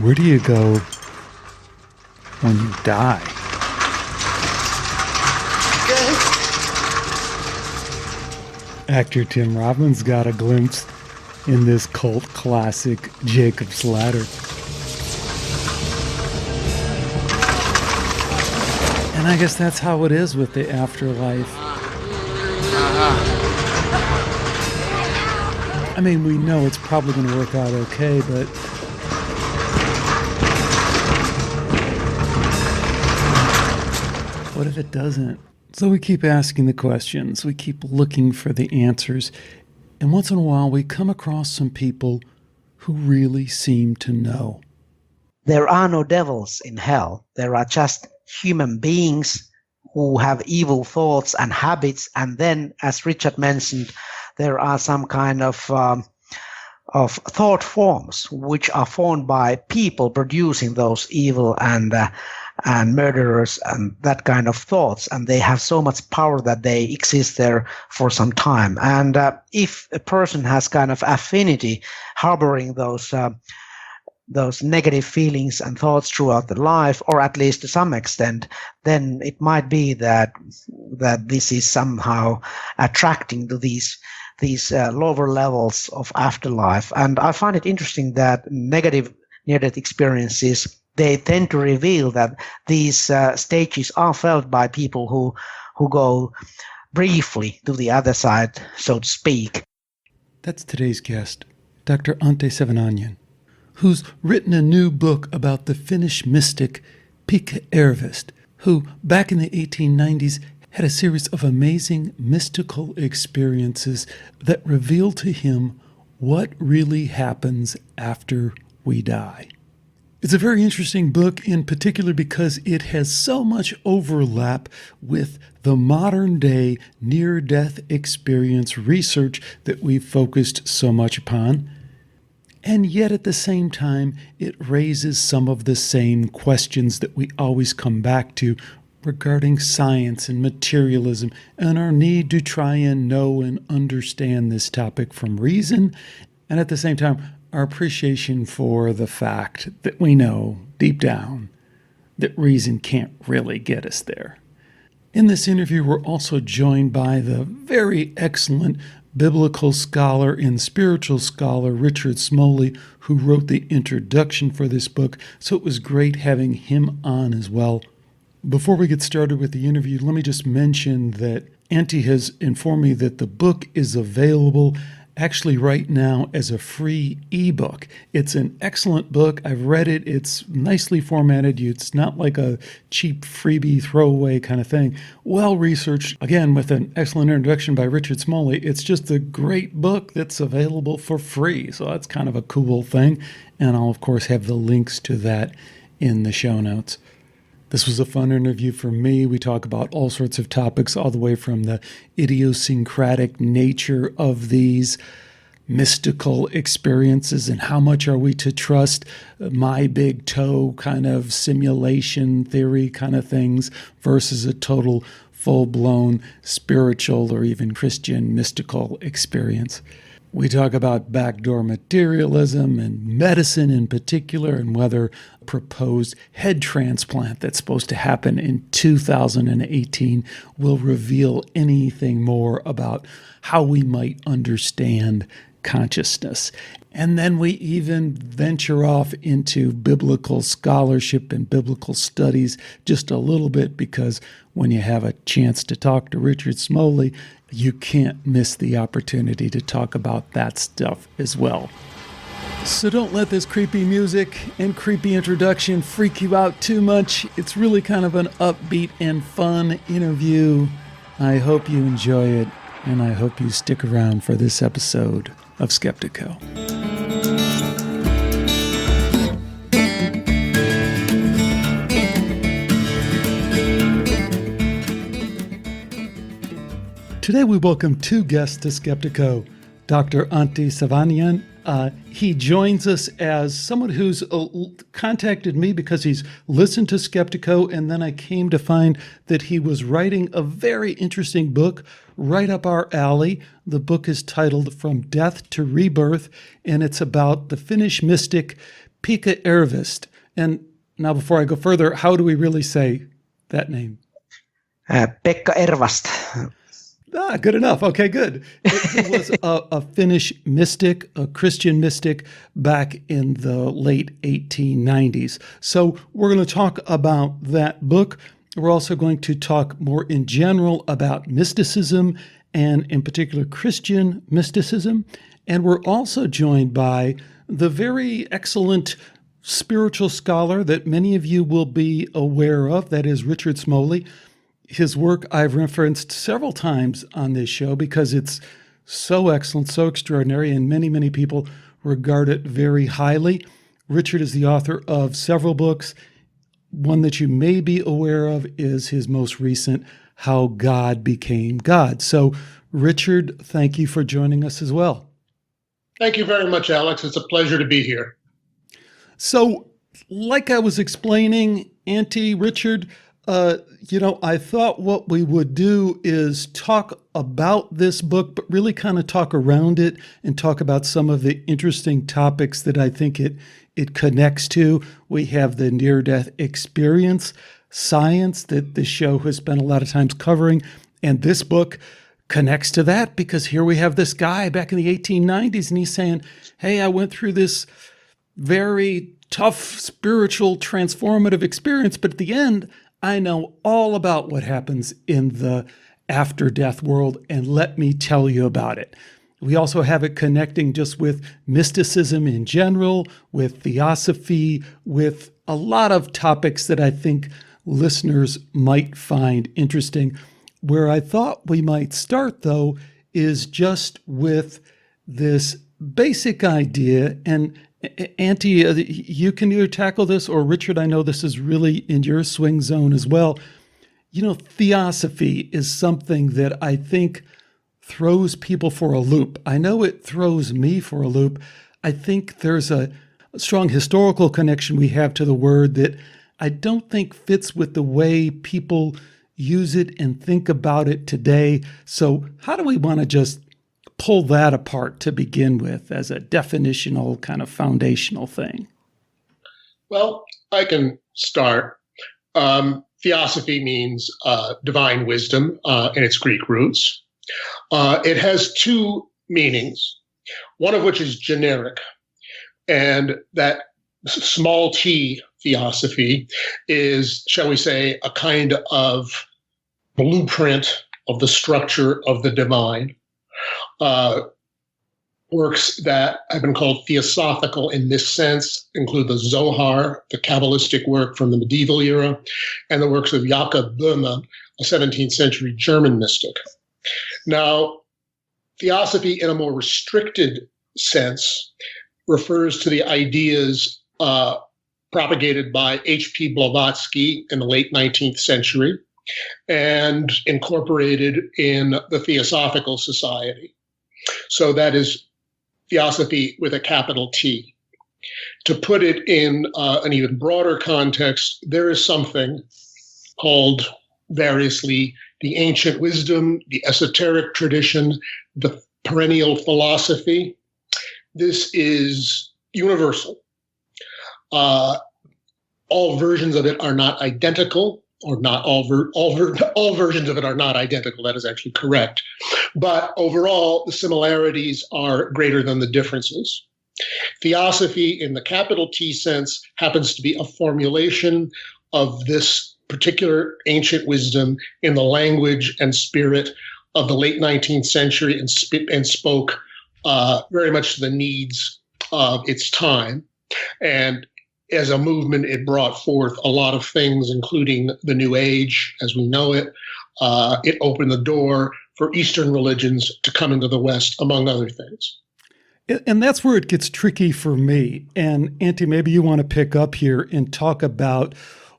Where do you go when you die? Actor Tim Robbins got a glimpse in this cult classic, Jacob's Ladder. And I guess that's how it is with the afterlife. I mean, we know it's probably going to work out okay, but what if it doesn't? So we keep asking the questions, we keep looking for the answers, and once in a while we come across some people who really seem to know. There are no devils in hell. There are just human beings who have evil thoughts and habits, and then, as Richard mentioned, there are some kind of thought forms which are formed by people producing those evil and murderers and that kind of thoughts, and they have so much power that they exist there for some time. And if a person has kind of affinity, harboring those negative feelings and thoughts throughout the life, or at least to some extent, then it might be that this is somehow attracting to these lower levels of afterlife. And I find it interesting that negative near-death experiences, they tend to reveal that these stages are felt by people who go briefly to the other side, so to speak. That's today's guest, Dr. Antti Savananyan, who's written a new book about the Finnish mystic Pekka Ervast, who back in the 1890s had a series of amazing mystical experiences that reveal to him what really happens after we die. It's a very interesting book in particular because it has so much overlap with the modern day near-death experience research that we've focused so much upon. And yet at the same time, it raises some of the same questions that we always come back to regarding science and materialism and our need to try and know and understand this topic from reason, and at the same time, our appreciation for the fact that we know deep down that reason can't really get us there. In this interview, we're also joined by the very excellent biblical scholar and spiritual scholar Richard Smoley, who wrote the introduction for this book, so it was great having him on as well. Before we get started with the interview, let me just mention that Antti has informed me that the book is available actually right now as a free ebook. It's an excellent book. I've read it. It's nicely formatted. It's not like a cheap freebie throwaway kind of thing. Well researched, again, with an excellent introduction by Richard Smoley. It's just a great book that's available for free. So that's kind of a cool thing. And I'll, of course, have the links to that in the show notes. This was a fun interview for me. We talk about all sorts of topics, all the way from the idiosyncratic nature of these mystical experiences and how much are we to trust my big toe kind of simulation theory kind of things versus a total full-blown spiritual or even Christian mystical experience. We talk about backdoor materialism and medicine in particular, and whether a proposed head transplant that's supposed to happen in 2018 will reveal anything more about how we might understand consciousness. And then we even venture off into biblical scholarship and biblical studies just a little bit, because when you have a chance to talk to Richard Smoley, you can't miss the opportunity to talk about that stuff as well. So don't let this creepy music and creepy introduction freak you out too much. It's really kind of an upbeat and fun interview. I hope you enjoy it, and I hope you stick around for this episode of Skeptiko. Today we welcome two guests to Skeptiko. Dr. Antti Savananyan. He joins us as someone who's contacted me because he's listened to Skeptiko, and then I came to find that he was writing a very interesting book right up our alley. The book is titled From Death to Rebirth, and it's about the Finnish mystic Pekka Ervist. And now before I go further, how do we really say that name? Pekka Ervast. Good enough. Okay, good. He was a Finnish mystic, a Christian mystic back in the late 1890s. So we're going to talk about that book. We're also going to talk more in general about mysticism and in particular Christian mysticism. And we're also joined by the very excellent spiritual scholar that many of you will be aware of, that is Richard Smalley. His work I've referenced several times on this show because it's so excellent, so extraordinary, and many, many people regard it very highly. Richard is the author of several books. One that you may be aware of is his most recent, How God Became God. So, Richard, thank you for joining us as well. Thank you very much, Alex. It's a pleasure to be here. So, like I was explaining, Richard, I thought what we would do is talk about this book, but really kind of talk around it and talk about some of the interesting topics that I think it connects to. We have the near-death experience science that this show has spent a lot of times covering, and this book connects to that because here we have this guy back in the 1890s, and he's saying, hey, I went through this very tough spiritual transformative experience, but at the end, I know all about what happens in the after-death world, and let me tell you about it. We also have it connecting just with mysticism in general, with theosophy, with a lot of topics that I think listeners might find interesting. Where I thought we might start, though, is just with this basic idea. And Auntie, you can either tackle this, or Richard, I know this is really in your swing zone as well. Theosophy is something that I think throws people for a loop. I know it throws me for a loop. I think there's a strong historical connection we have to the word that I don't think fits with the way people use it and think about it today. So how do we want to just pull that apart to begin with as a definitional kind of foundational thing? Well, I can start. Theosophy means divine wisdom in its Greek roots. It has two meanings, one of which is generic, and that small t theosophy is, shall we say, a kind of blueprint of the structure of the divine. Works that have been called theosophical in this sense include the Zohar, the Kabbalistic work from the medieval era, and the works of Jakob Böhme, a 17th century German mystic. Now, theosophy in a more restricted sense refers to the ideas propagated by H.P. Blavatsky in the late 19th century and incorporated in the Theosophical Society. So that is theosophy with a capital T. To put it in an even broader context, there is something called variously the ancient wisdom, the esoteric tradition, the perennial philosophy. This is universal. All versions of it are not identical, or not all versions of it are not identical. That is actually correct. But overall, the similarities are greater than the differences. Theosophy, in the capital T sense, happens to be a formulation of this particular ancient wisdom in the language and spirit of the late 19th century and spoke very much to the needs of its time. And as a movement, it brought forth a lot of things, including the New Age as we know it. It opened the door for Eastern religions to come into the West, among other things. And that's where it gets tricky for me. And Auntie, maybe you want to pick up here and talk about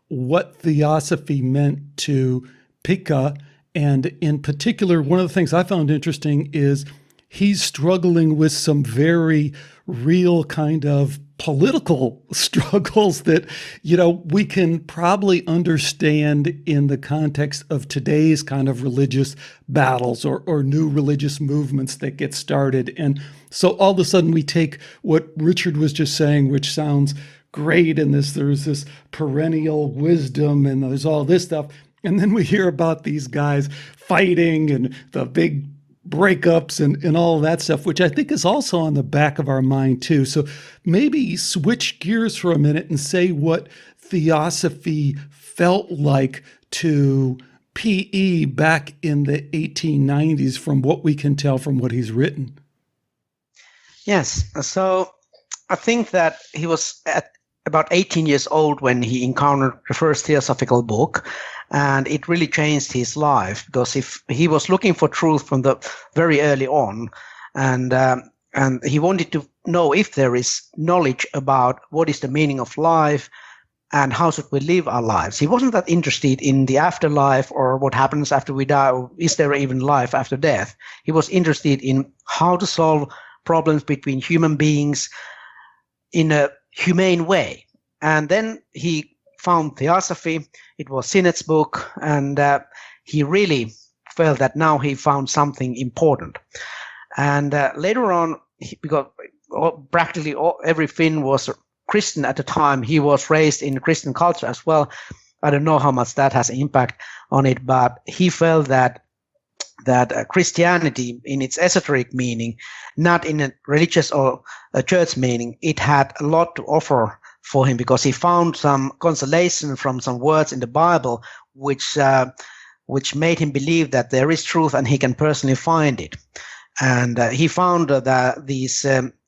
what theosophy meant to Pekka. And in particular, one of the things I found interesting is he's struggling with some very real kind of political struggles that, we can probably understand in the context of today's kind of religious battles or new religious movements that get started. And so all of a sudden we take what Richard was just saying, which sounds great, and there's this perennial wisdom and there's all this stuff. And then we hear about these guys fighting and the big breakups and all of that stuff, which I think is also on the back of our mind too. So maybe switch gears for a minute and say what Theosophy felt like to PE back in the 1890s from what we can tell from what he's written. Yes. So I think that he was at about 18 years old when he encountered the first theosophical book, and it really changed his life, because if he was looking for truth from the very early on, and he wanted to know if there is knowledge about what is the meaning of life and how should we live our lives. He wasn't that interested in the afterlife or what happens after we die, or is there even life after death. He was interested in how to solve problems between human beings in a humane way. And then he found Theosophy. It was Sinnett's book, and he really felt that now he found something important. And later on, because practically every Finn was Christian at the time, he was raised in Christian culture as well. I don't know how much that has impact on it, but he felt that Christianity in its esoteric meaning, not in a religious or a church meaning, it had a lot to offer for him, because he found some consolation from some words in the Bible which made him believe that there is truth and he can personally find it. And he found that these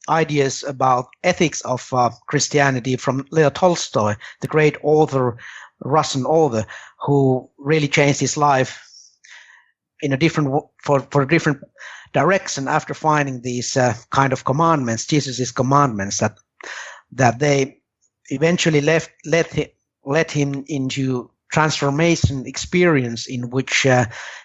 ideas about ethics of Christianity from Leo Tolstoy, the great author, Russian author, who really changed his life in a different for a different direction after finding these kind of commandments, Jesus's commandments, that they eventually led him into transformation experience, in which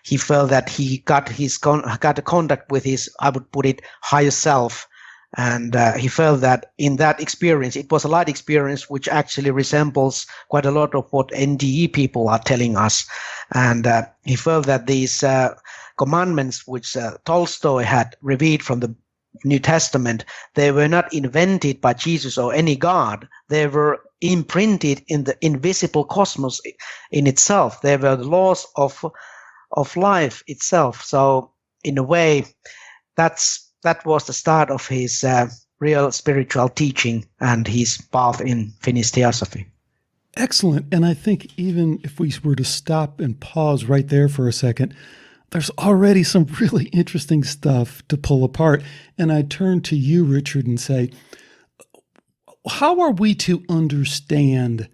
he felt that he got a contact with his, I would put it, higher self. And he felt that in that experience, it was a light experience, which actually resembles quite a lot of what NDE people are telling us. And he felt that these commandments, which Tolstoy had revealed from the New Testament, they were not invented by Jesus or any God. They were imprinted in the invisible cosmos in itself. They were the laws of life itself. So in a way, that was the start of his real spiritual teaching and his path in Finnish Theosophy. Excellent. And I think even if we were to stop and pause right there for a second, there's already some really interesting stuff to pull apart. And I turn to you, Richard, and say, how are we to understand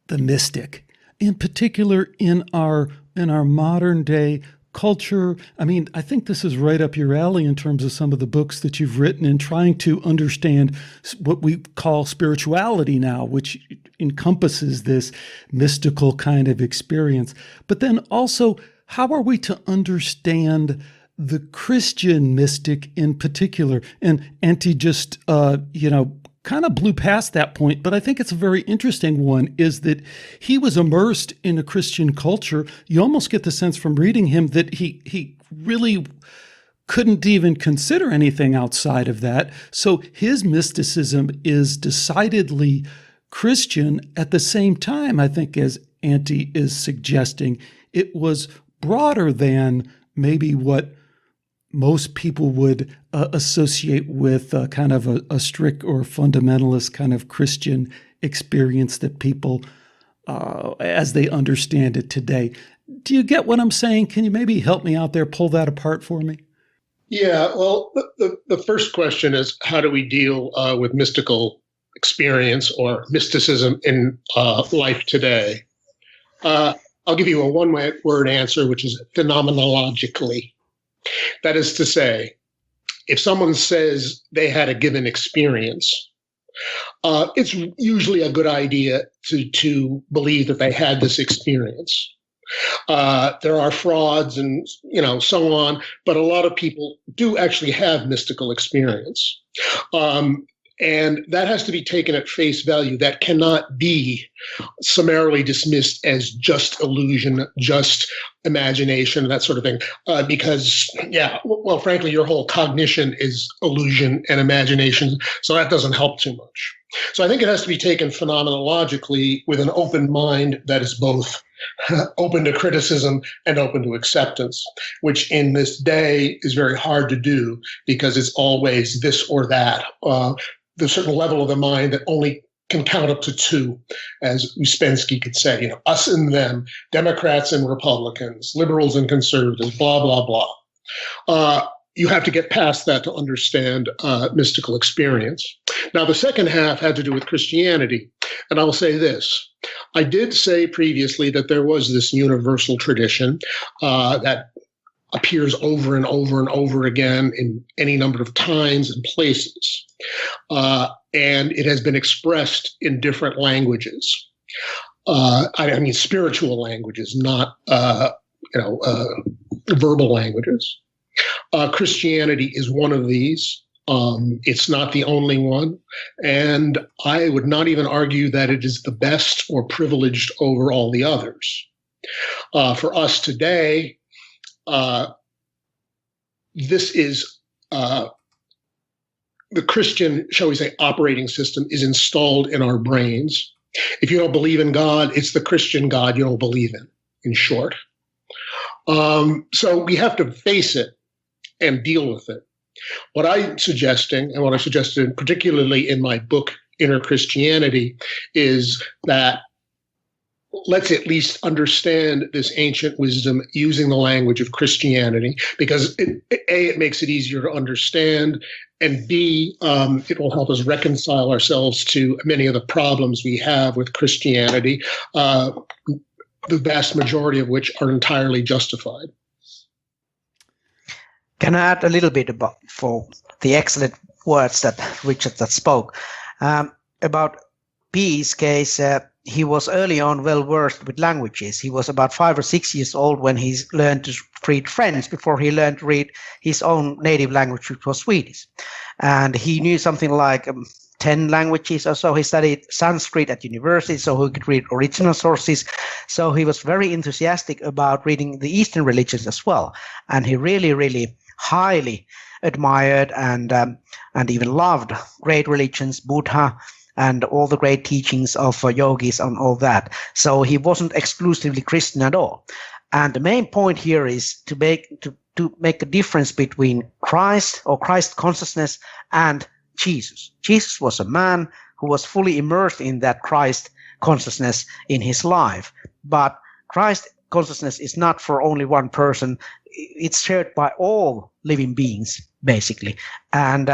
the mystic, in particular in our modern day culture? I mean, I think this is right up your alley in terms of some of the books that you've written in trying to understand what we call spirituality now, which encompasses this mystical kind of experience. But then also, how are we to understand the Christian mystic in particular? And Antti just, kind of blew past that point, but I think it's a very interesting one, is that he was immersed in a Christian culture. You almost get the sense from reading him that he really couldn't even consider anything outside of that. So his mysticism is decidedly Christian. At the same time, I think, as Antti is suggesting, it was broader than maybe what most people would associate with kind of a strict or fundamentalist kind of Christian experience that people, as they understand it today. Do you get what I'm saying? Can you maybe help me out there, pull that apart for me? Yeah, well, the first question is, how do we deal with mystical experience or mysticism in life today? I'll give you a one-word answer, which is phenomenologically. That is to say, if someone says they had a given experience, it's usually a good idea to believe that they had this experience. There are frauds and so on, but a lot of people do actually have mystical experience. And that has to be taken at face value. That cannot be summarily dismissed as just illusion, just imagination, that sort of thing. Because, well, frankly, your whole cognition is illusion and imagination, so that doesn't help too much. So I think it has to be taken phenomenologically with an open mind that is both open to criticism and open to acceptance, which in this day is very hard to do because it's always this or that. There's a certain level of the mind that only can count up to two, as Uspensky could say, us and them, Democrats and Republicans, liberals and conservatives, blah, blah, blah. You have to get past that to understand mystical experience. Now, the second half had to do with Christianity. And I'll say this. I did say previously that there was this universal tradition that appears over and over and over again in any number of times and places. And it has been expressed in different languages. I mean, spiritual languages, not verbal languages. Christianity is one of these. It's not the only one. And I would not even argue that it is the best or privileged over all the others. For us today, this is the Christian, shall we say, operating system is installed in our brains. If you don't believe in God, it's the Christian God you don't believe in short. So we have to face it and deal with it. What I'm suggesting, and what I suggested particularly in my book, Inner Christianity, is that let's at least understand this ancient wisdom using the language of Christianity, because it makes it easier to understand, and B, it will help us reconcile ourselves to many of the problems we have with Christianity, the vast majority of which are entirely justified. Can I add a little bit for the excellent words that Richard spoke about P's case? He was early on well versed with languages. He was about 5 or 6 years old when he learned to read French before he learned to read his own native language, which was Swedish. And he knew something like 10 languages or so. He studied Sanskrit at university, so he could read original sources. So he was very enthusiastic about reading the Eastern religions as well. And he really, really highly admired and even loved great religions, Buddha, and all the great teachings of yogis and all that. So he wasn't exclusively Christian at all. And the main point here is to make a difference between Christ or Christ consciousness and Jesus. Jesus was a man who was fully immersed in that Christ consciousness in his life. But Christ consciousness is not for only one person. It's shared by all living beings, basically. And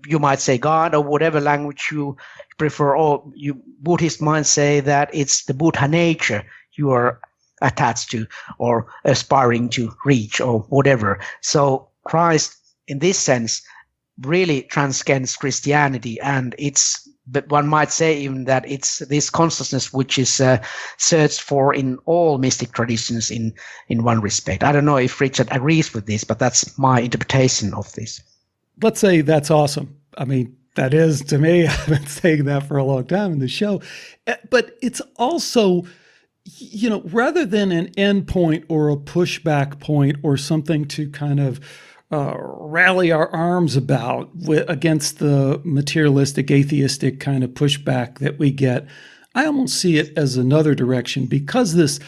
you might say God or whatever language you prefer, or you Buddhist might say that it's the Buddha nature you are attached to or aspiring to reach or whatever. So Christ, in this sense, really transcends Christianity, and but one might say even that it's this consciousness which is searched for in all mystic traditions in one respect. I don't know if Richard agrees with this, but that's my interpretation of this. Let's say that's awesome. I mean, that is, to me, I've been saying that for a long time in the show. But it's also, rather than an end point or a pushback point or something to kind of rally our arms about against the materialistic, atheistic kind of pushback that we get, I almost see it as another direction, because this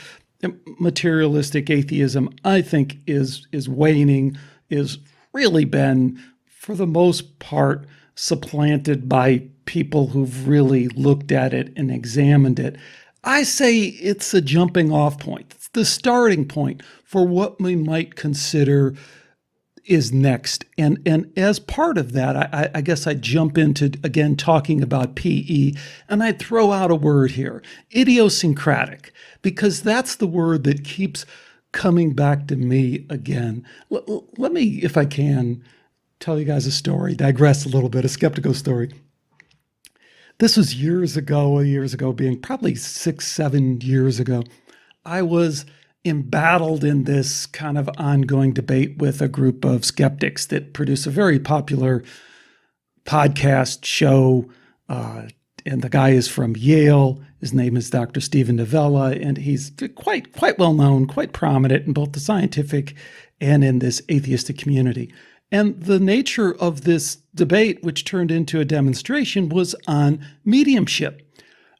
materialistic atheism, I think, is waning, is really been, for the most part, supplanted by people who've really looked at it and examined it. I say it's a jumping off point. It's the starting point for what we might consider is next. And as part of that, I guess I'd jump into, again, talking about PE, and I'd throw out a word here, idiosyncratic, because that's the word that keeps coming back to me again. Let me, if I can, tell you guys a story, digress a little bit, a Skeptiko story. This was years ago, being probably 6-7 years ago. I was embattled in this kind of ongoing debate with a group of skeptics that produce a very popular podcast show, and the guy is from Yale. His name is Dr. Stephen Novella, and he's quite well known, quite prominent in both the scientific and in this atheistic community. And the nature of this debate, which turned into a demonstration, was on mediumship.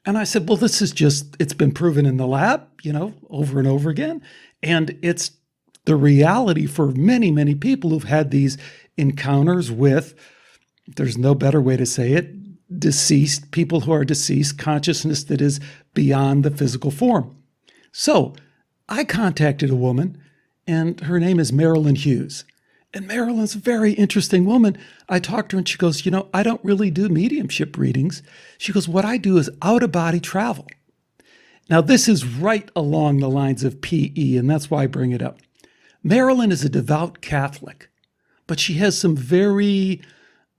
And I said, well, it's been proven in the lab, over and over again. And it's the reality for many, many people who've had these encounters with, there's no better way to say it, deceased, people who are deceased, consciousness that is beyond the physical form. So I contacted a woman, and her name is Marilyn Hughes. And Marilyn's a very interesting woman. I talked to her and she goes, I don't really do mediumship readings. She goes, what I do is out-of-body travel. Now, this is right along the lines of PE, and that's why I bring it up. Marilyn is a devout Catholic, but she has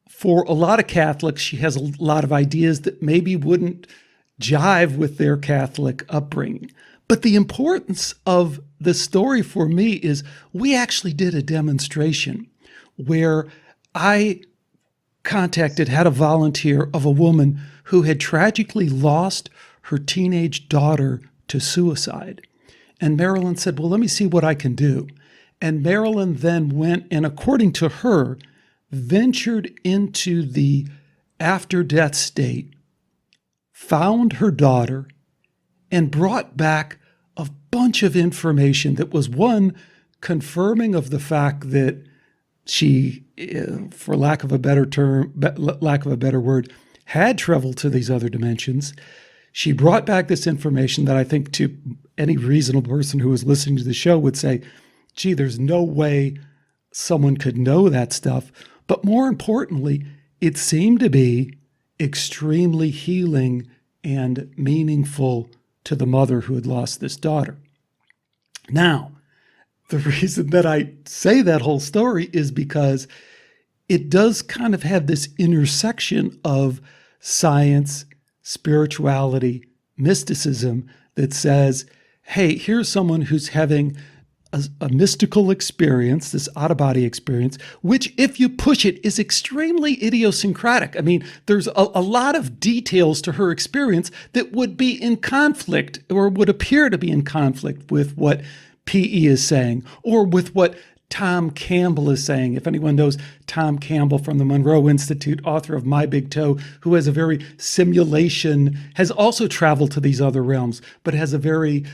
for a lot of Catholics, she has a lot of ideas that maybe wouldn't jive with their Catholic upbringing. But the importance of the story for me is we actually did a demonstration where I had a volunteer of a woman who had tragically lost her teenage daughter to suicide. And Marilyn said, well, let me see what I can do. And Marilyn then went and, according to her, ventured into the after-death state, found her daughter, and brought back a bunch of information that was, one, confirming of the fact that she, for lack of a better word, had traveled to these other dimensions. She brought back this information that I think to any reasonable person who was listening to the show would say, gee, there's no way someone could know that stuff. But more importantly, it seemed to be extremely healing and meaningful to the mother who had lost this daughter. Now, the reason that I say that whole story is because it does kind of have this intersection of science, spirituality, mysticism that says, hey, here's someone who's having a mystical experience, this out-of-body experience, which, if you push it, is extremely idiosyncratic. I mean, there's a lot of details to her experience that would be in conflict or would appear to be in conflict with what PE is saying or with what Tom Campbell is saying. If anyone knows Tom Campbell from the Monroe Institute, author of My Big Toe, who has a very has also traveled to these other realms, but has a very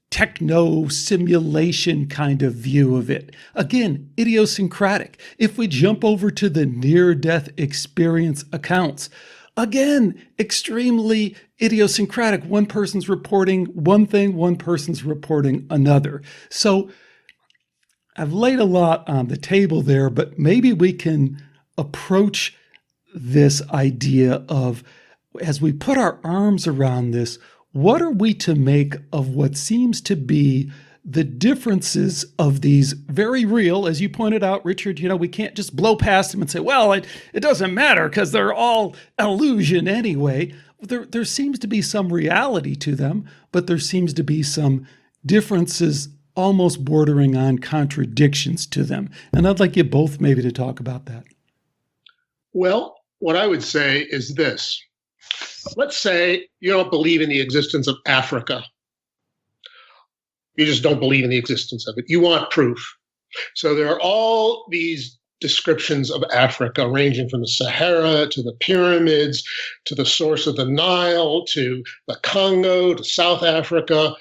techno simulation kind of view of it. Again, idiosyncratic. If we jump over to the near-death experience accounts, again, extremely idiosyncratic. One person's reporting one thing, one person's reporting another. So I've laid a lot on the table there, but maybe we can approach this idea of, as we put our arms around this, what are we to make of what seems to be the differences of these very real, as you pointed out, Richard, we can't just blow past them and say, well, it doesn't matter because they're all illusion anyway. There seems to be some reality to them, but there seems to be some differences almost bordering on contradictions to them. And I'd like you both maybe to talk about that. Well, what I would say is this. Let's say you don't believe in the existence of Africa. You just don't believe in the existence of it. You want proof. So there are all these descriptions of Africa, ranging from the Sahara to the pyramids, to the source of the Nile, to the Congo, to South Africa.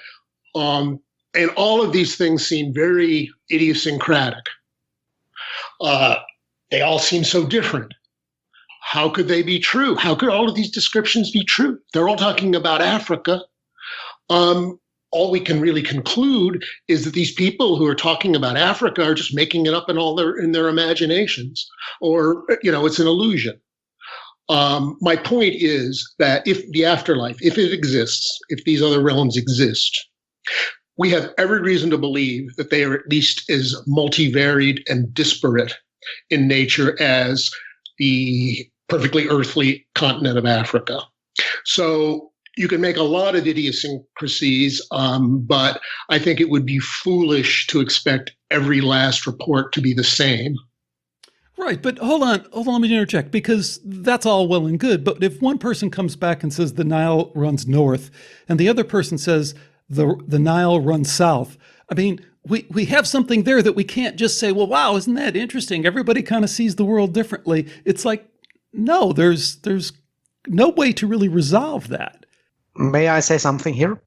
And all of these things seem very idiosyncratic. They all seem so different. How could they be true? How could all of these descriptions be true? They're all talking about Africa. All we can really conclude is that these people who are talking about Africa are just making it up in their imaginations, or it's an illusion. My point is that if the afterlife, if it exists, if these other realms exist, we have every reason to believe that they are at least as multivariate and disparate in nature as the perfectly earthly continent of Africa. So you can make a lot of idiosyncrasies, but I think it would be foolish to expect every last report to be the same. Right, but hold on, let me interject, because that's all well and good. But if one person comes back and says the Nile runs north, and the other person says the Nile runs south, I mean, we have something there that we can't just say, well, wow, isn't that interesting? Everybody kind of sees the world differently. It's like, no, there's no way to really resolve that. May I say something here?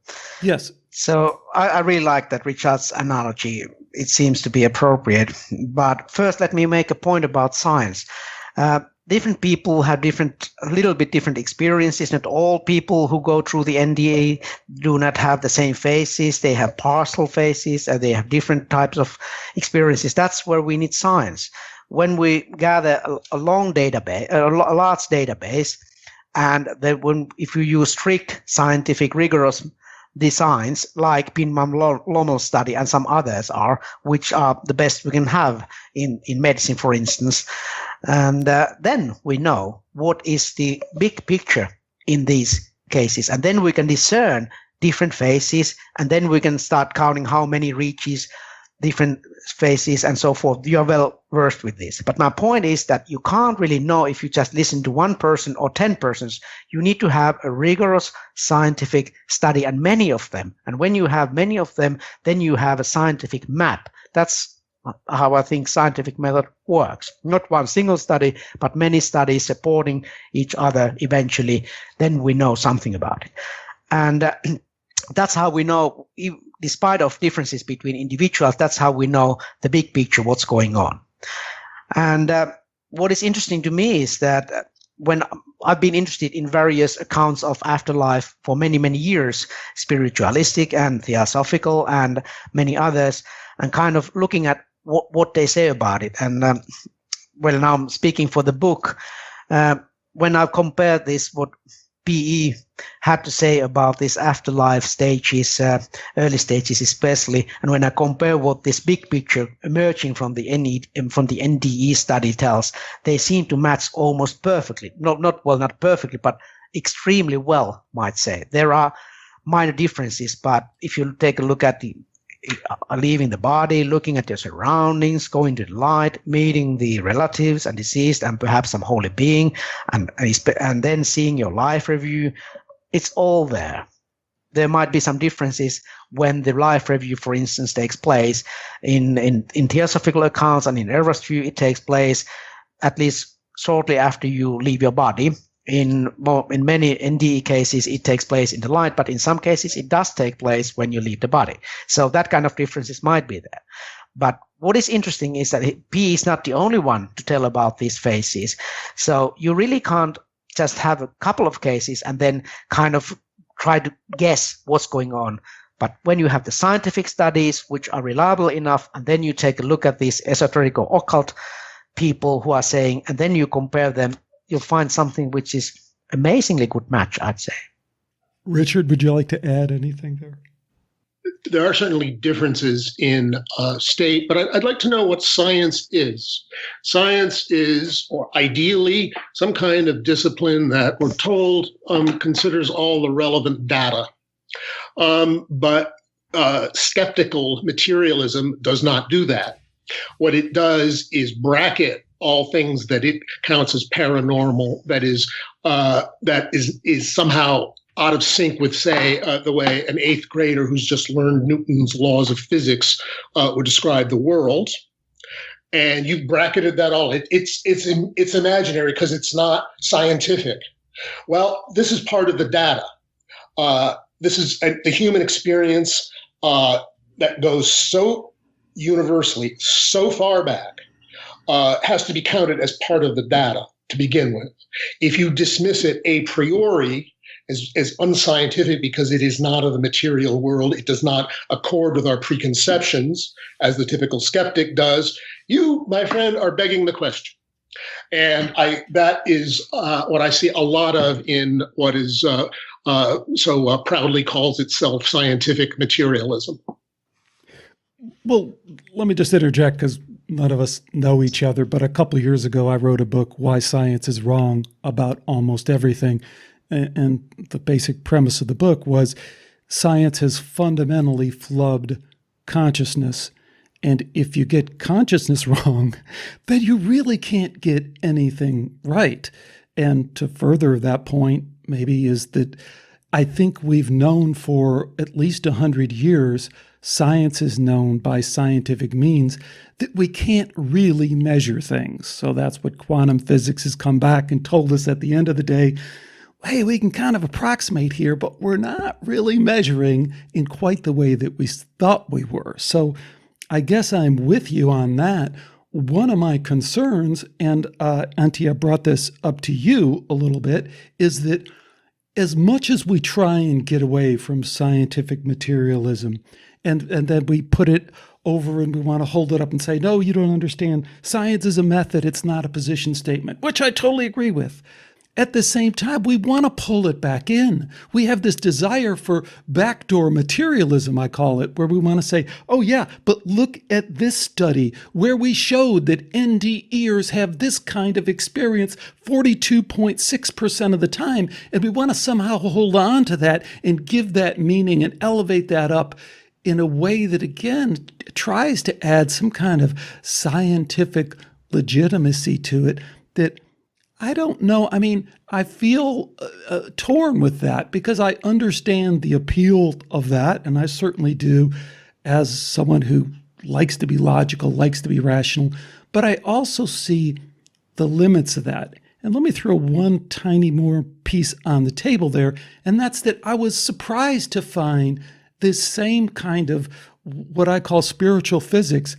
Yes. So I really like that Richard's analogy. It seems to be appropriate. But first, let me make a point about science. Different people have a little bit different experiences. Not all people who go through the NDE do not have the same phases. They have partial phases, and they have different types of experiences. That's where we need science. When we gather a large database, and then if you use strict scientific, rigorous designs like Pinman-Lommel study and some others which are the best we can have in medicine, for instance. And then we know what is the big picture in these cases. And then we can discern different phases, and then we can start counting how many reaches different phases and so forth. You are well versed with this. But my point is that you can't really know if you just listen to one person or 10 persons. You need to have a rigorous scientific study, and many of them. And when you have many of them, then you have a scientific map. That's how I think scientific method works. Not one single study, but many studies supporting each other eventually. Then we know something about it. And that's how we know, despite of differences between individuals, that's how we know the big picture, what's going on. And what is interesting to me is that when I've been interested in various accounts of afterlife for many, many years, spiritualistic and theosophical and many others, and kind of looking at what they say about it. And now I'm speaking for the book. When I've compared this, what PE had to say about these afterlife stages, early stages especially, and when I compare what this big picture emerging from the NDE study tells, they seem to match almost perfectly. Not perfectly, but extremely well, might say. There are minor differences, but if you take a look at leaving the body, looking at your surroundings, going to the light, meeting the relatives and deceased, and perhaps some holy being, and then seeing your life review, it's all there. There might be some differences when the life review, for instance, takes place in theosophical accounts, and in Ehrver's view, it takes place at least shortly after you leave your body. In many NDE cases, it takes place in the light, but in some cases, it does take place when you leave the body. So that kind of differences might be there. But what is interesting is that P is not the only one to tell about these phases. So you really can't just have a couple of cases and then kind of try to guess what's going on. But when you have the scientific studies, which are reliable enough, and then you take a look at these esoteric or occult people who are saying, and then you compare them, you'll find something which is amazingly good match, I'd say. Richard, would you like to add anything there? There are certainly differences in state, but I'd like to know what science is. Science is, or ideally, some kind of discipline that we're told considers all the relevant data. But skeptical materialism does not do that. What it does is bracket all things that it counts as paranormal, that is somehow out of sync with, say, the way an eighth grader who's just learned Newton's laws of physics would describe the world. And you've bracketed that all. It's imaginary because it's not scientific. Well, this is part of the data. This is the human experience that goes so universally, so far back, has to be counted as part of the data to begin with. If you dismiss it a priori as unscientific because it is not of the material world, it does not accord with our preconceptions, as the typical skeptic does, you, my friend, are begging the question. And that is what I see a lot of in what is so proudly calls itself scientific materialism. Well, let me just interject, because none of us know each other, but a couple of years ago, I wrote a book, Why Science is Wrong About Almost Everything. And the basic premise of the book was science has fundamentally flubbed consciousness. And if you get consciousness wrong, then you really can't get anything right. And to further that point, maybe is that I think we've known for at least 100 years, science is known by scientific means that we can't really measure things. So that's what quantum physics has come back and told us at the end of the day. Hey, we can kind of approximate here, but we're not really measuring in quite the way that we thought we were. So I guess I'm with you on that. One of my concerns, and Antti, I brought this up to you a little bit, is that as much as we try and get away from scientific materialism, and then we put it over and we want to hold it up and say, no, you don't understand. Science is a method. It's not a position statement, which I totally agree with. At the same time, we want to pull it back in. We have this desire for backdoor materialism, I call it, where we want to say, oh yeah, but look at this study where we showed that NDEers have this kind of experience 42.6% of the time. And we want to somehow hold on to that and give that meaning and elevate that up in a way that, again, tries to add some kind of scientific legitimacy to it that I don't know. I mean, I feel torn with that because I understand the appeal of that, and I certainly do as someone who likes to be logical, likes to be rational, but I also see the limits of that. And let me throw one tiny more piece on the table there, and that's that I was surprised to find this same kind of what I call spiritual physics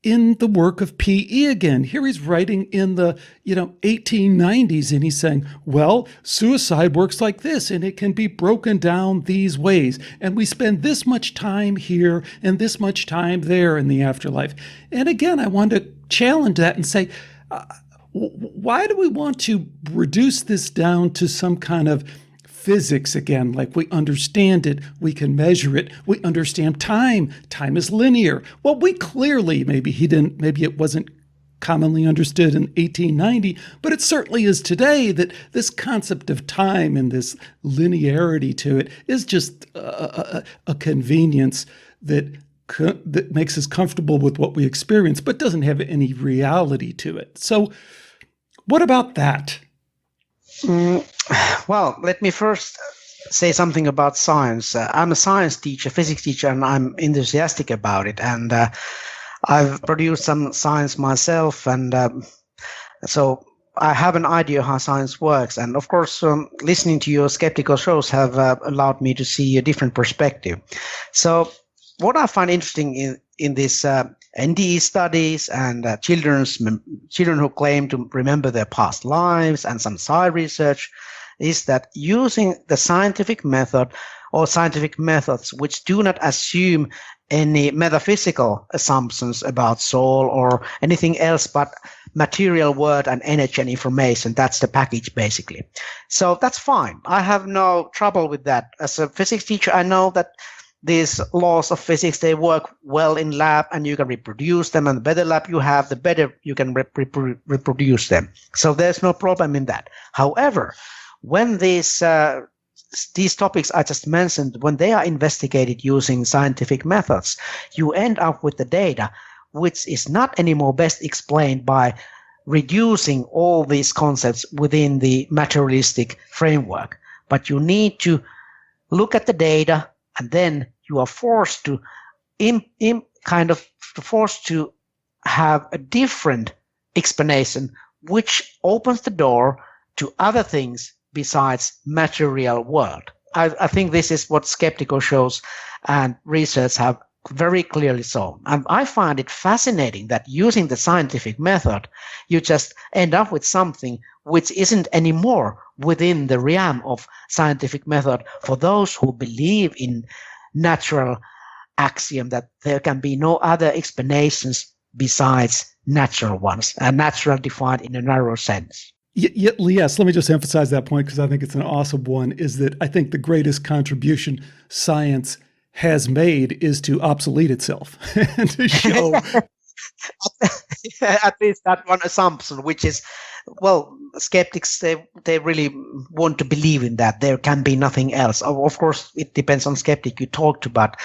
in the work of P.E. again. Here he's writing in the 1890s, and he's saying, well, suicide works like this, and it can be broken down these ways. And we spend this much time here and this much time there in the afterlife. And again, I want to challenge that and say, why do we want to reduce this down to some kind of physics again, like we understand it, we can measure it, we understand time. Time is linear. Well, we clearly, maybe it wasn't commonly understood in 1890, but it certainly is today that this concept of time and this linearity to it is just a convenience that makes us comfortable with what we experience, but doesn't have any reality to it. So what about that? Well, let me first say something about science. I'm a science teacher, physics teacher, and I'm enthusiastic about it. And I've produced some science myself, and so I have an idea how science works. And of course, listening to your Skeptiko shows have allowed me to see a different perspective. So what I find interesting in this NDE studies and children who claim to remember their past lives and some side research is that using the scientific method or scientific methods which do not assume any metaphysical assumptions about soul or anything else but material world and energy and information, that's the package basically. So that's fine. I have no trouble with that. As a physics teacher, I know that these laws of physics, they work well in lab and you can reproduce them, and the better lab you have, the better you can reproduce them. So there's no problem in that. However, when these topics I just mentioned, when they are investigated using scientific methods, you end up with the data which is not anymore best explained by reducing all these concepts within the materialistic framework. But you need to look at the data, and then you are forced to forced to have a different explanation, which opens the door to other things besides material world. I think this is what Skeptiko shows and research have very clearly shown. And I find it fascinating that using the scientific method, you just end up with something which isn't anymore within the realm of scientific method for those who believe in natural axiom that there can be no other explanations besides natural ones, and natural defined in a narrow sense. Yes, let me just emphasize that point because I think it's an awesome one, is that I think the greatest contribution science has made is to obsolete itself and to show. At least that one assumption, which is, well, skeptics, they really want to believe in that. There can be nothing else. Of course, it depends on skeptic you talk to, but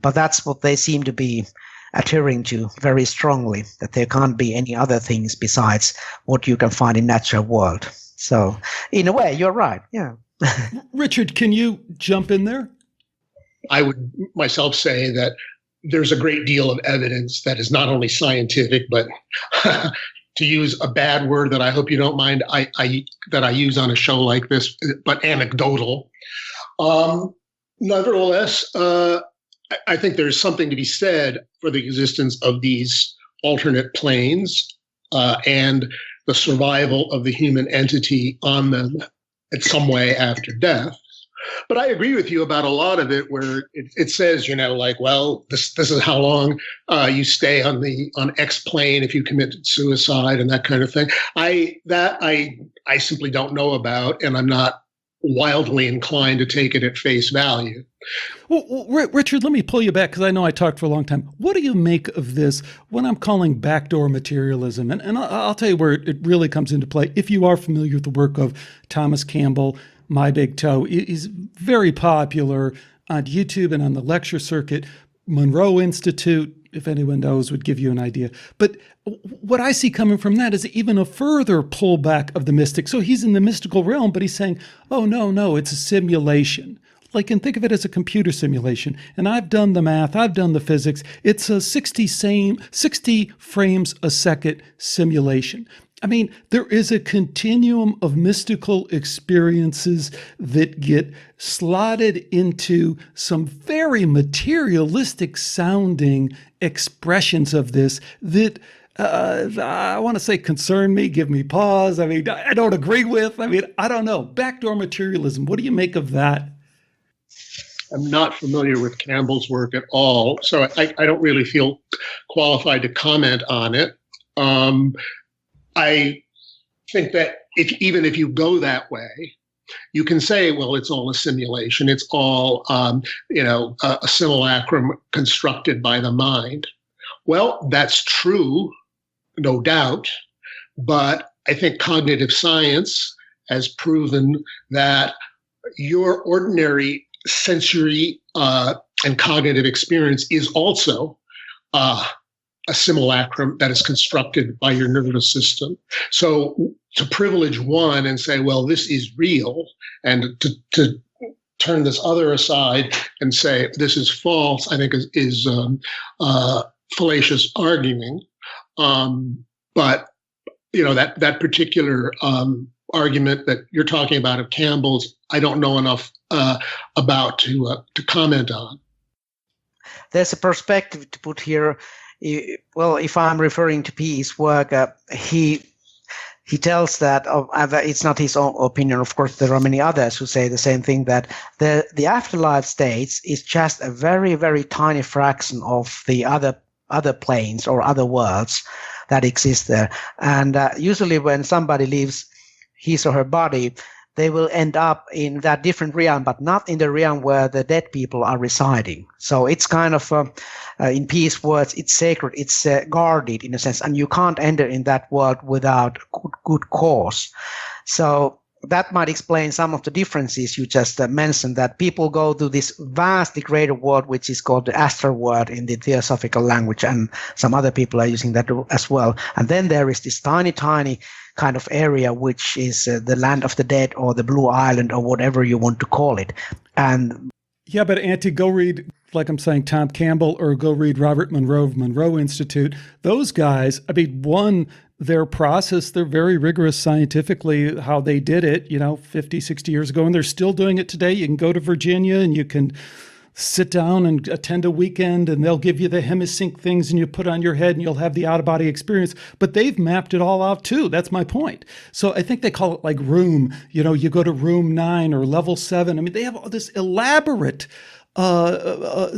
that's what they seem to be adhering to very strongly, that there can't be any other things besides what you can find in natural world. So in a way, you're right. Yeah. Richard, can you jump in there? I would myself say that there's a great deal of evidence that is not only scientific, but to use a bad word that I hope you don't mind, that I use on a show like this, but anecdotal. Nevertheless, I think there's something to be said for the existence of these alternate planes and the survival of the human entity on them in some way after death. But I agree with you about a lot of it, where it says, like, well, this is how long you stay on X plane if you committed suicide and that kind of thing. I simply don't know about, and I'm not wildly inclined to take it at face value. Well, Richard, let me pull you back, because I know I talked for a long time. What do you make of this, what I'm calling backdoor materialism? And I'll tell you where it really comes into play. If you are familiar with the work of Thomas Campbell, My Big Toe, is very popular on YouTube and on the lecture circuit. Monroe Institute, if anyone knows, would give you an idea. But what I see coming from that is even a further pullback of the mystic. So he's in the mystical realm, but he's saying, oh, no, it's a simulation. Like, and think of it as a computer simulation. And I've done the math, I've done the physics. It's a 60 frames a second simulation. I mean, there is a continuum of mystical experiences that get slotted into some very materialistic sounding expressions of this that I want to say concern me, give me pause. I mean, I don't agree with. I mean, I don't know. Backdoor materialism. What do you make of that? I'm not familiar with Campbell's work at all, so I don't really feel qualified to comment on it. I think that even if you go that way, you can say, well, it's all a simulation. It's all, a simulacrum constructed by the mind. Well, that's true, no doubt. But I think cognitive science has proven that your ordinary sensory and cognitive experience is also a simulacrum that is constructed by your nervous system. So to privilege one and say, well, this is real, and to turn this other aside and say this is false, I think is fallacious arguing. But that particular argument that you're talking about of Campbell's, I don't know enough about to comment on. There's a perspective to put here. Well, if I'm referring to P.'s work, he tells that it's not his own opinion. Of course, there are many others who say the same thing, that the afterlife states is just a very, very tiny fraction of the other planes or other worlds that exist there. And usually when somebody leaves his or her body, they will end up in that different realm, but not in the realm where the dead people are residing. So it's kind of, in P.'s words, it's sacred, it's guarded in a sense, and you can't enter in that world without good cause. So that might explain some of the differences you just mentioned, that people go to this vastly greater world, which is called the astral world in the Theosophical language, and some other people are using that as well. And then there is this tiny kind of area, which is the land of the dead, or the Blue Island, or whatever you want to call it. And yeah, but Auntie, go read, like I'm saying, Tom Campbell, or go read Robert Monroe of Monroe Institute. Those guys, I mean, their process, they're very rigorous scientifically how they did it, 50, 60 years ago, and they're still doing it today. You can go to Virginia and you can sit down and attend a weekend, and they'll give you the hemisync things and you put on your head and you'll have the out-of-body experience. But they've mapped it all out too. That's my point. So I think they call it like room, you go to room 9 or level 7. I mean, they have all this elaborate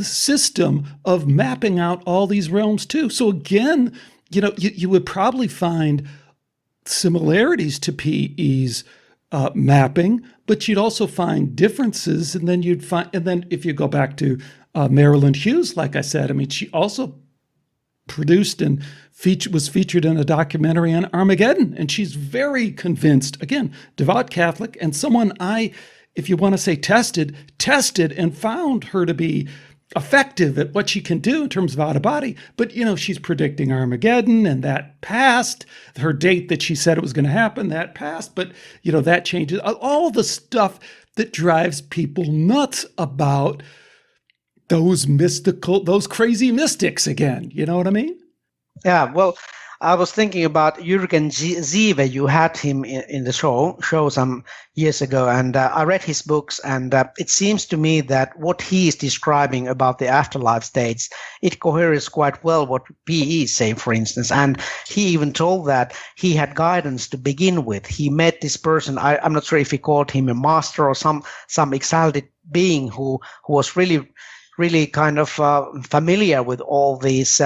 system of mapping out all these realms too. So again, you would probably find similarities to P.E.'s mapping, but you'd also find differences. And then if you go back to Marilyn Hughes, like I said, I mean, she also produced and was featured in a documentary on Armageddon, and she's very convinced, again, devout Catholic, and someone if you want to say tested and found her to be effective at what she can do in terms of out of body. But, she's predicting Armageddon, and that passed. Her date that she said it was going to happen, that passed. But, that changes. All the stuff that drives people nuts about those crazy mystics again. You know what I mean? Yeah, well, I was thinking about Jürgen Ziva. You had him in the show some years ago, and I read his books, and it seems to me that what he is describing about the afterlife states, it coheres quite well what PE is saying, for instance. And he even told that he had guidance to begin with. He met this person, I'm not sure if he called him a master or some exalted being who was really kind of familiar with all these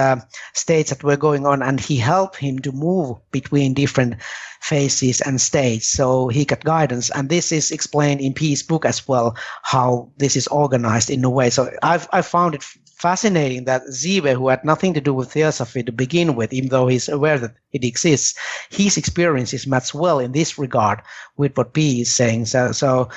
states that were going on, and he helped him to move between different phases and states. So he got guidance, and this is explained in P's book as well, how this is organized in a way. So I found it fascinating that Ziva, who had nothing to do with Theosophy to begin with, even though he's aware that it exists, his experiences match well in this regard with what P is saying. So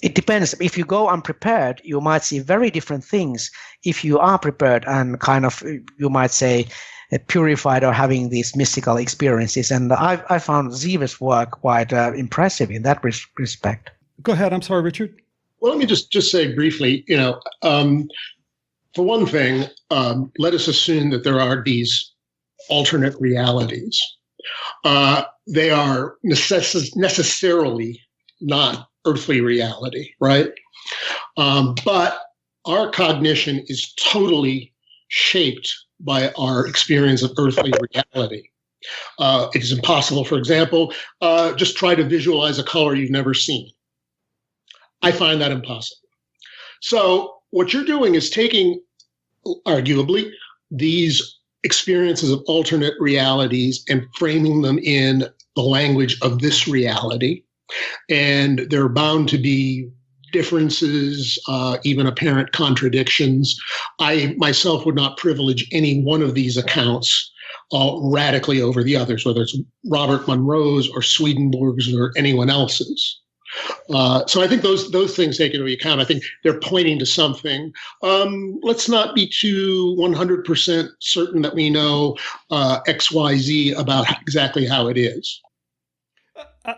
it depends. If you go unprepared, you might see very different things. If you are prepared and kind of, you might say, purified or having these mystical experiences. And I found Ziva's work quite impressive in that respect. Go ahead. I'm sorry, Richard. Well, let me just say briefly, for one thing, let us assume that there are these alternate realities. They are necessarily not earthly reality, right? But our cognition is totally shaped by our experience of earthly reality. It is impossible, for example, just try to visualize a color you've never seen. I find that impossible. So what you're doing is taking, arguably, these experiences of alternate realities and framing them in the language of this reality. And there are bound to be differences, even apparent contradictions. I myself would not privilege any one of these accounts radically over the others, whether it's Robert Monroe's or Swedenborg's or anyone else's. So I think those things taken into account, I think they're pointing to something. Let's not be too 100% certain that we know X, Y, Z about exactly how it is.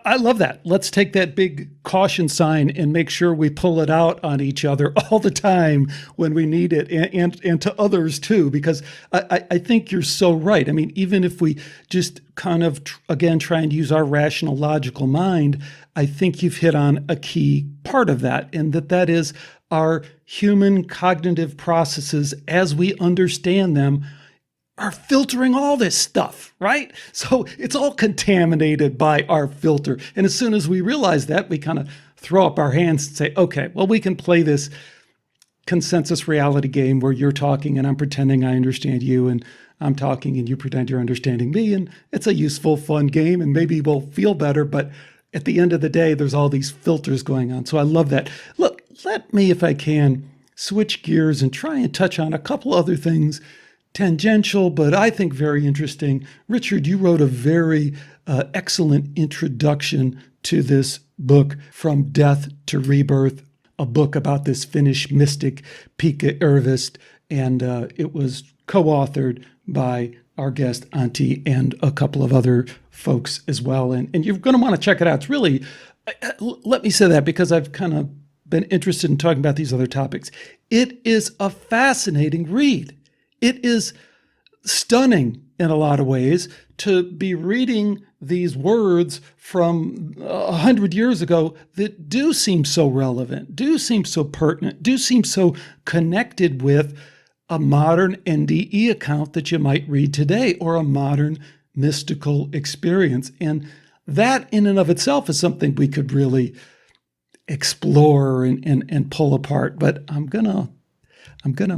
I love that. Let's take that big caution sign and make sure we pull it out on each other all the time when we need it, and to others too, because I think you're so right. I mean, even if we just kind of, again, try and use our rational, logical mind, I think you've hit on a key part of that, and that is our human cognitive processes as we understand them are filtering all this stuff, right? So it's all contaminated by our filter. And as soon as we realize that, we kind of throw up our hands and say, okay, well, we can play this consensus reality game where you're talking and I'm pretending I understand you, and I'm talking and you pretend you're understanding me. And it's a useful, fun game, and maybe we'll feel better. But at the end of the day, there's all these filters going on. So I love that. Look, let me, if I can, switch gears and try and touch on a couple other things, tangential, but I think very interesting. Richard, you wrote a very excellent introduction to this book, From Death to Rebirth, a book about this Finnish mystic, Pekka Ervist, and it was co-authored by our guest, Antti, and a couple of other folks as well. And you're going to want to check it out. It's really, let me say that because I've kind of been interested in talking about these other topics. It is a fascinating read. It is stunning in a lot of ways to be reading these words from 100 years ago that do seem so relevant, do seem so pertinent, do seem so connected with a modern NDE account that you might read today, or a modern mystical experience. And that in and of itself is something we could really explore and pull apart. But I'm gonna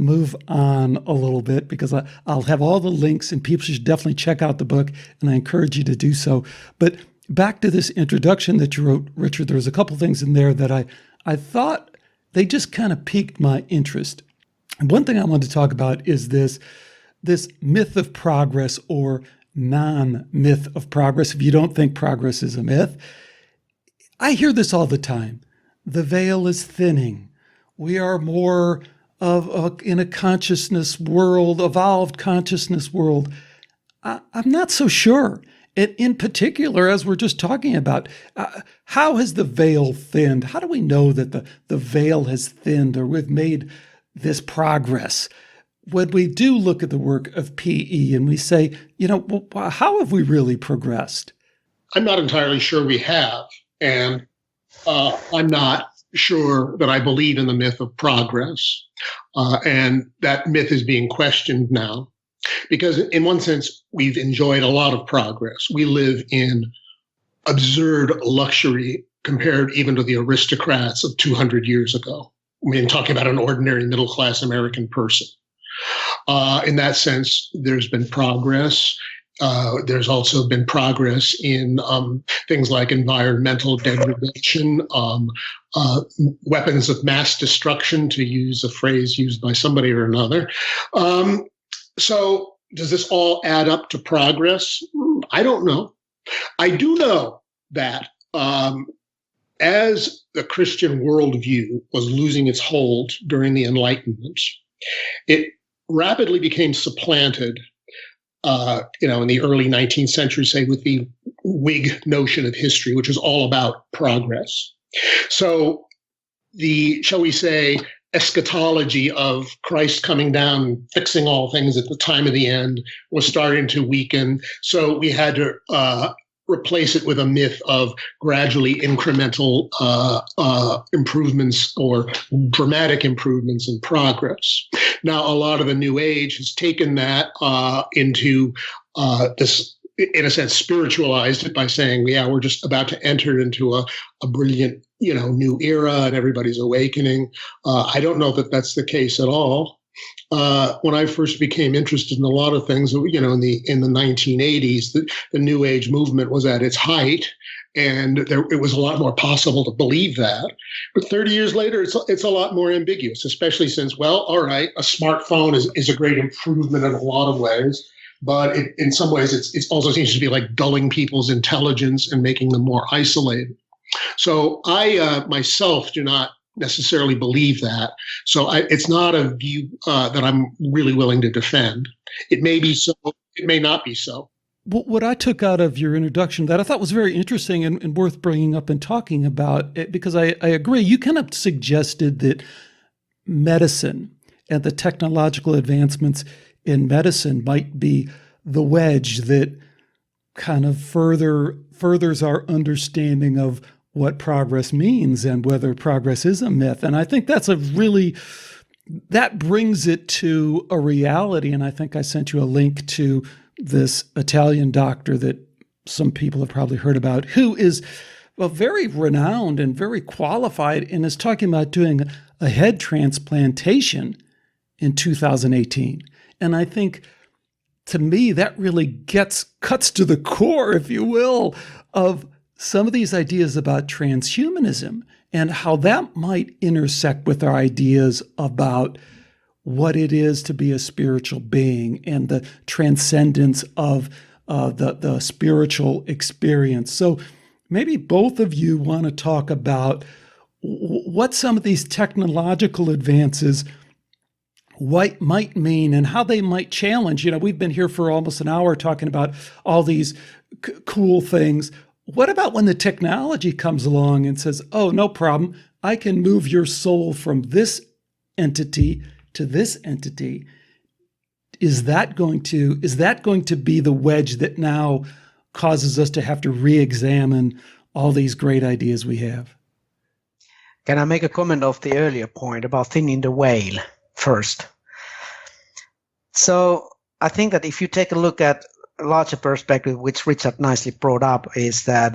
move on a little bit because I'll have all the links, and people should definitely check out the book, and I encourage you to do so. But back to this introduction that you wrote, Richard, there was a couple things in there that I thought they just kind of piqued my interest. And one thing I wanted to talk about is this myth of progress, or non-myth of progress, if you don't think progress is a myth. I hear this all the time. The veil is thinning. We are more of in a consciousness world, evolved consciousness world? I'm not so sure. And in particular, as we're just talking about, how has the veil thinned? How do we know that the veil has thinned, or we've made this progress? When we do look at the work of PE and we say, well, how have we really progressed? I'm not entirely sure we have. And I'm not sure that I believe in the myth of progress. And that myth is being questioned now. Because in one sense, we've enjoyed a lot of progress. We live in absurd luxury compared even to the aristocrats of 200 years ago. I mean, talking about an ordinary middle-class American person. In that sense, there's been progress. There's also been progress in things like environmental degradation, weapons of mass destruction, to use a phrase used by somebody or another. So does this all add up to progress? I don't know. I do know that as the Christian worldview was losing its hold during the Enlightenment, it rapidly became supplanted, in the early 19th century, say, with the Whig notion of history, which was all about progress. So the, shall we say, eschatology of Christ coming down and fixing all things at the time of the end was starting to weaken. So we had to replace it with a myth of gradually incremental improvements or dramatic improvements in progress. Now, a lot of the New Age has taken that into this, in a sense, spiritualized it by saying, yeah, we're just about to enter into a brilliant, new era and everybody's awakening. I don't know that that's the case at all. When I first became interested in a lot of things, in the 1980s, the New Age movement was at its height, and it was a lot more possible to believe that. But 30 years later, it's a lot more ambiguous, especially since, well, all right, a smartphone is a great improvement in a lot of ways. But in some ways, it also seems to be like dulling people's intelligence and making them more isolated. So I myself do not necessarily believe that. So it's not a view that I'm really willing to defend. It may be so, it may not be so. What I took out of your introduction that I thought was very interesting and worth bringing up and talking about, because I agree, you kind of suggested that medicine and the technological advancements in medicine might be the wedge that kind of furthers our understanding of what progress means and whether progress is a myth. And I think that brings it to a reality. And I think I sent you a link to this Italian doctor that some people have probably heard about, who is very renowned and very qualified and is talking about doing a head transplantation in 2018. And I think, to me, that really cuts to the core, if you will, of some of these ideas about transhumanism and how that might intersect with our ideas about what it is to be a spiritual being and the transcendence of the spiritual experience. So maybe both of you want to talk about what some of these technological advances might mean and how they might challenge. We've been here for almost an hour talking about all these cool things. What about when the technology comes along and says, oh, no problem, I can move your soul from this entity to this entity? Is that going to be the wedge that now causes us to have to re-examine all these great ideas we have? Can I make a comment of the earlier point about thinning the veil first? So I think that if you take a look at a larger perspective, which Richard nicely brought up, is that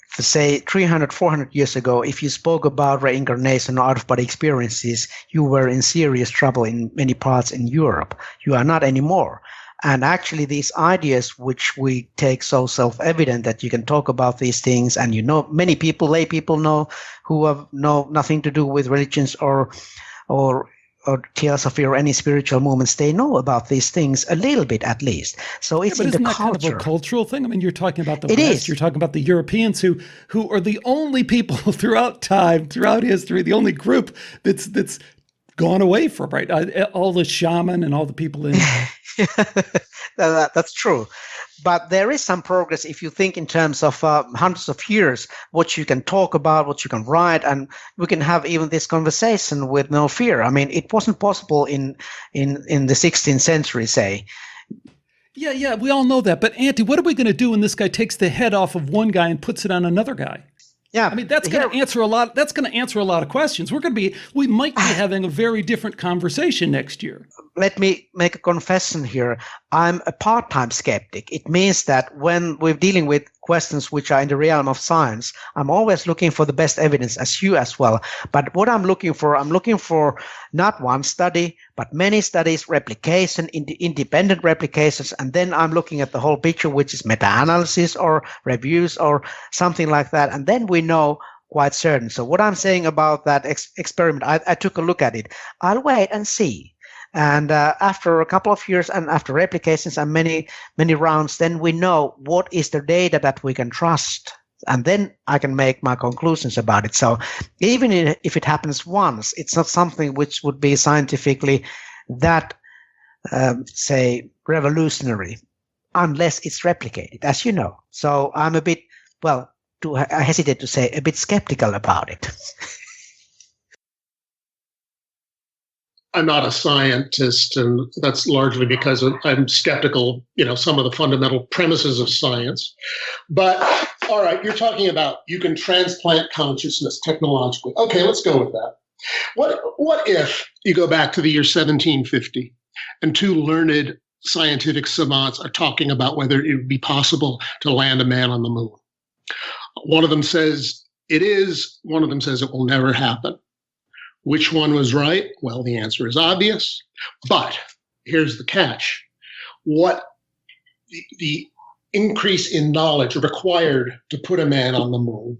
for say 300, 400 years ago, if you spoke about reincarnation or out-of-body experiences, you were in serious trouble in many parts in Europe. You are not anymore. And actually these ideas, which we take so self-evident that you can talk about these things, and many people, lay people know, who have nothing to do with religions or Theosophy or any spiritual movements, they know about these things a little bit at least. So it's in the culture. Kind of a cultural thing? I mean, you're talking about the West, you're talking about the Europeans who are the only people throughout time, throughout history, the only group that's gone away from, right? All the shaman and all the people in. That's true. But there is some progress if you think in terms of hundreds of years, what you can talk about, what you can write, and we can have even this conversation with no fear. I mean, it wasn't possible in the 16th century, say. Yeah, we all know that. But Antti, what are we going to do when this guy takes the head off of one guy and puts it on another guy? Yeah, I mean, that's going to answer a lot. That's going to answer a lot of questions. We might be having a very different conversation next year. Let me make a confession here. I'm a part-time skeptic. It means that when we're dealing with questions which are in the realm of science, I'm always looking for the best evidence, as you as well. But what I'm looking for not one study, but many studies, replication, independent replications, and then I'm looking at the whole picture, which is meta-analysis or reviews or something like that, and then we know quite certain. So what I'm saying about that experiment, I took a look at it. I'll wait and see. And after a couple of years and after replications and many rounds, then we know what is the data that we can trust. And then I can make my conclusions about it. So even if it happens once, it's not something which would be scientifically that, say, revolutionary, unless it's replicated, as you know. So I'm a bit, I hesitate to say, a bit skeptical about it. I'm not a scientist, and that's largely because I'm skeptical, some of the fundamental premises of science. But all right, you're talking about you can transplant consciousness technologically. Okay, let's go with that. What if you go back to the year 1750 and two learned scientific savants are talking about whether it would be possible to land a man on the moon? One of them says it is, one of them says it will never happen. Which one was right? Well, the answer is obvious, but here's the catch. What the increase in knowledge required to put a man on the moon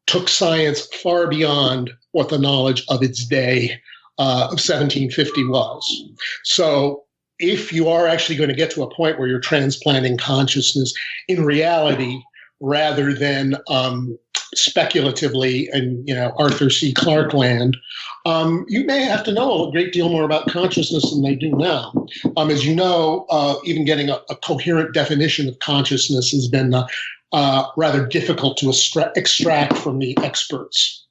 took science far beyond what the knowledge of its day of 1750 was. So if you are actually going to get to a point where you're transplanting consciousness in reality rather than speculatively in Arthur C. Clarke land, you may have to know a great deal more about consciousness than they do now. As you know, even getting a coherent definition of consciousness has been rather difficult to extract from the experts.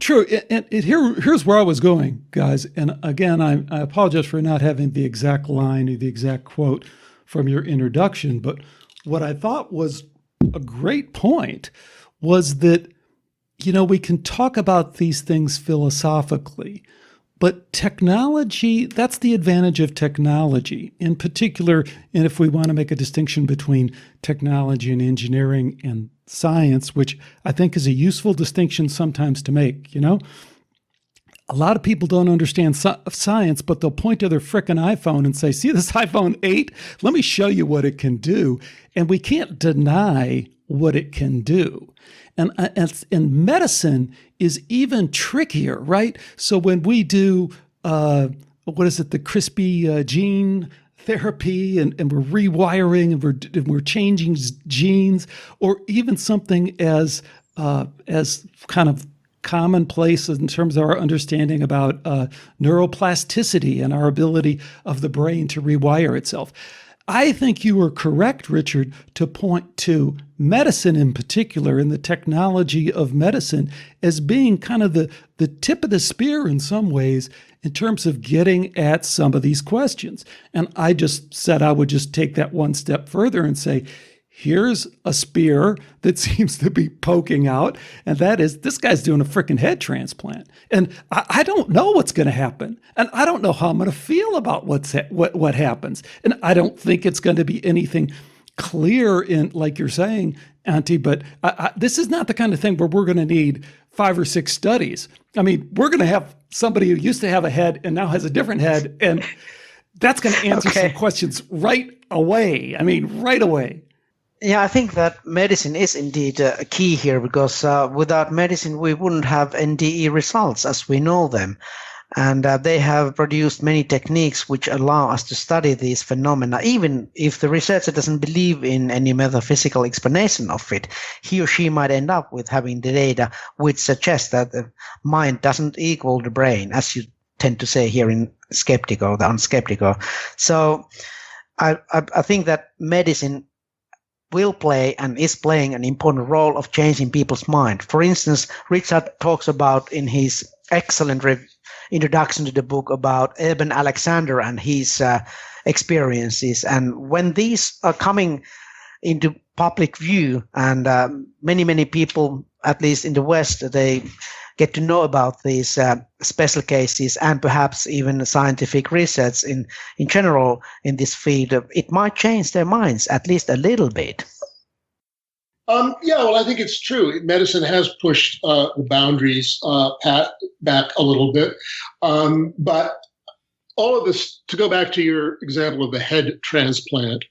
True, and here's where I was going, guys. And again, I apologize for not having the exact line or the exact quote from your introduction, but what I thought was a great point was that, we can talk about these things philosophically, but technology, that's the advantage of technology in particular. And if we want to make a distinction between technology and engineering and science, which I think is a useful distinction sometimes to make, a lot of people don't understand science, but they'll point to their frickin' iPhone and say, see this iPhone 8? Let me show you what it can do. And we can't deny what it can do. And medicine is even trickier, right? So when we do, the crispy gene therapy and we're rewiring and we're changing genes, or even something as kind of commonplace in terms of our understanding about neuroplasticity and our ability of the brain to rewire itself. I think you were correct, Richard, to point to medicine in particular and the technology of medicine as being kind of the tip of the spear in some ways in terms of getting at some of these questions. And I just said I would just take that one step further and say, here's a spear that seems to be poking out, and that is this guy's doing a freaking head transplant. And I don't know what's going to happen, and I don't know how I'm going to feel about what happens. And I don't think it's going to be anything clear in, like you're saying, Antti, but this is not the kind of thing where we're going to need 5 or 6 studies. I mean, we're going to have somebody who used to have a head and now has a different head, and that's going to answer some questions right away. I mean, right away. Yeah, I think that medicine is indeed a key here, because without medicine, we wouldn't have NDE results as we know them. And they have produced many techniques which allow us to study these phenomena. Even if the researcher doesn't believe in any metaphysical explanation of it, he or she might end up with having the data which suggests that the mind doesn't equal the brain, as you tend to say here in Skeptiko, the Unskeptiko. So I think that medicine will play and is playing an important role of changing people's mind. For instance, Richard talks about in his excellent introduction to the book about Eben Alexander and his experiences. And when these are coming into public view and many people, at least in the West, they get to know about these special cases and perhaps even scientific research in general in this field, it might change their minds at least a little bit. Yeah, well, I think it's true. Medicine has pushed the boundaries back a little bit. But all of this, to go back to your example of the head transplant,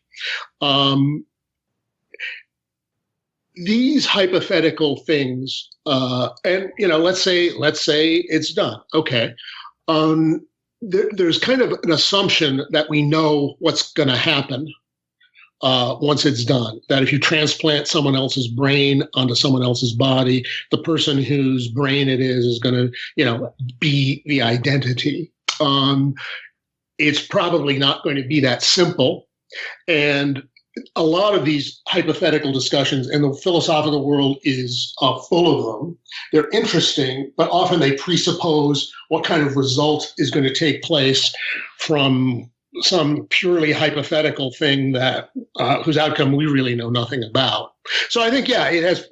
these hypothetical things, and let's say it's done. Okay, there's kind of an assumption that we know what's going to happen once it's done. That if you transplant someone else's brain onto someone else's body, the person whose brain it is going to, be the identity. It's probably not going to be that simple, and a lot of these hypothetical discussions in the philosophical world is full of them. They're interesting, but often they presuppose what kind of result is going to take place from some purely hypothetical thing that whose outcome we really know nothing about. So I think,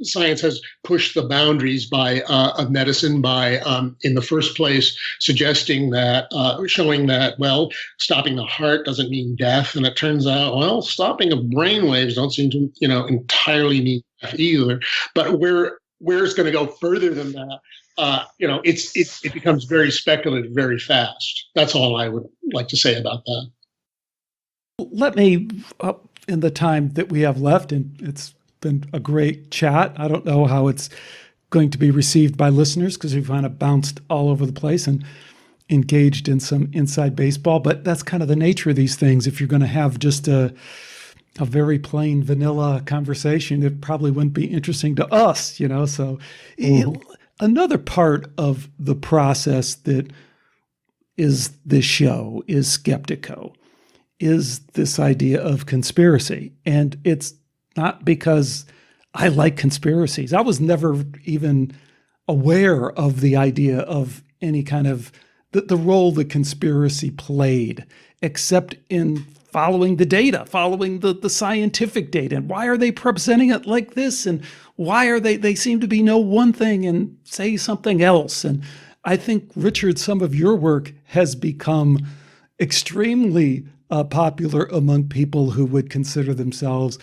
science has pushed the boundaries of medicine by, in the first place, suggesting that, showing that, well, stopping the heart doesn't mean death, and it turns out, well, stopping of brain waves don't seem to, entirely mean death either. But where it's going to go further than that, it becomes very speculative very fast. That's all I would like to say about that. Let me, in the time that we have left, and it's been a great chat. I don't know how it's going to be received by listeners because we've kind of bounced all over the place and engaged in some inside baseball, but that's kind of the nature of these things. If you're going to have just a very plain vanilla conversation, it probably wouldn't be interesting to us, so another part of the process that is this show is Skeptiko, is this idea of conspiracy. And it's not because I like conspiracies. I was never even aware of the idea of any kind of the role that conspiracy played, except in following the data, following the scientific data. And why are they presenting it like this? And why are they seem to be know one thing and say something else? And I think, Richard, some of your work has become extremely popular among people who would consider themselves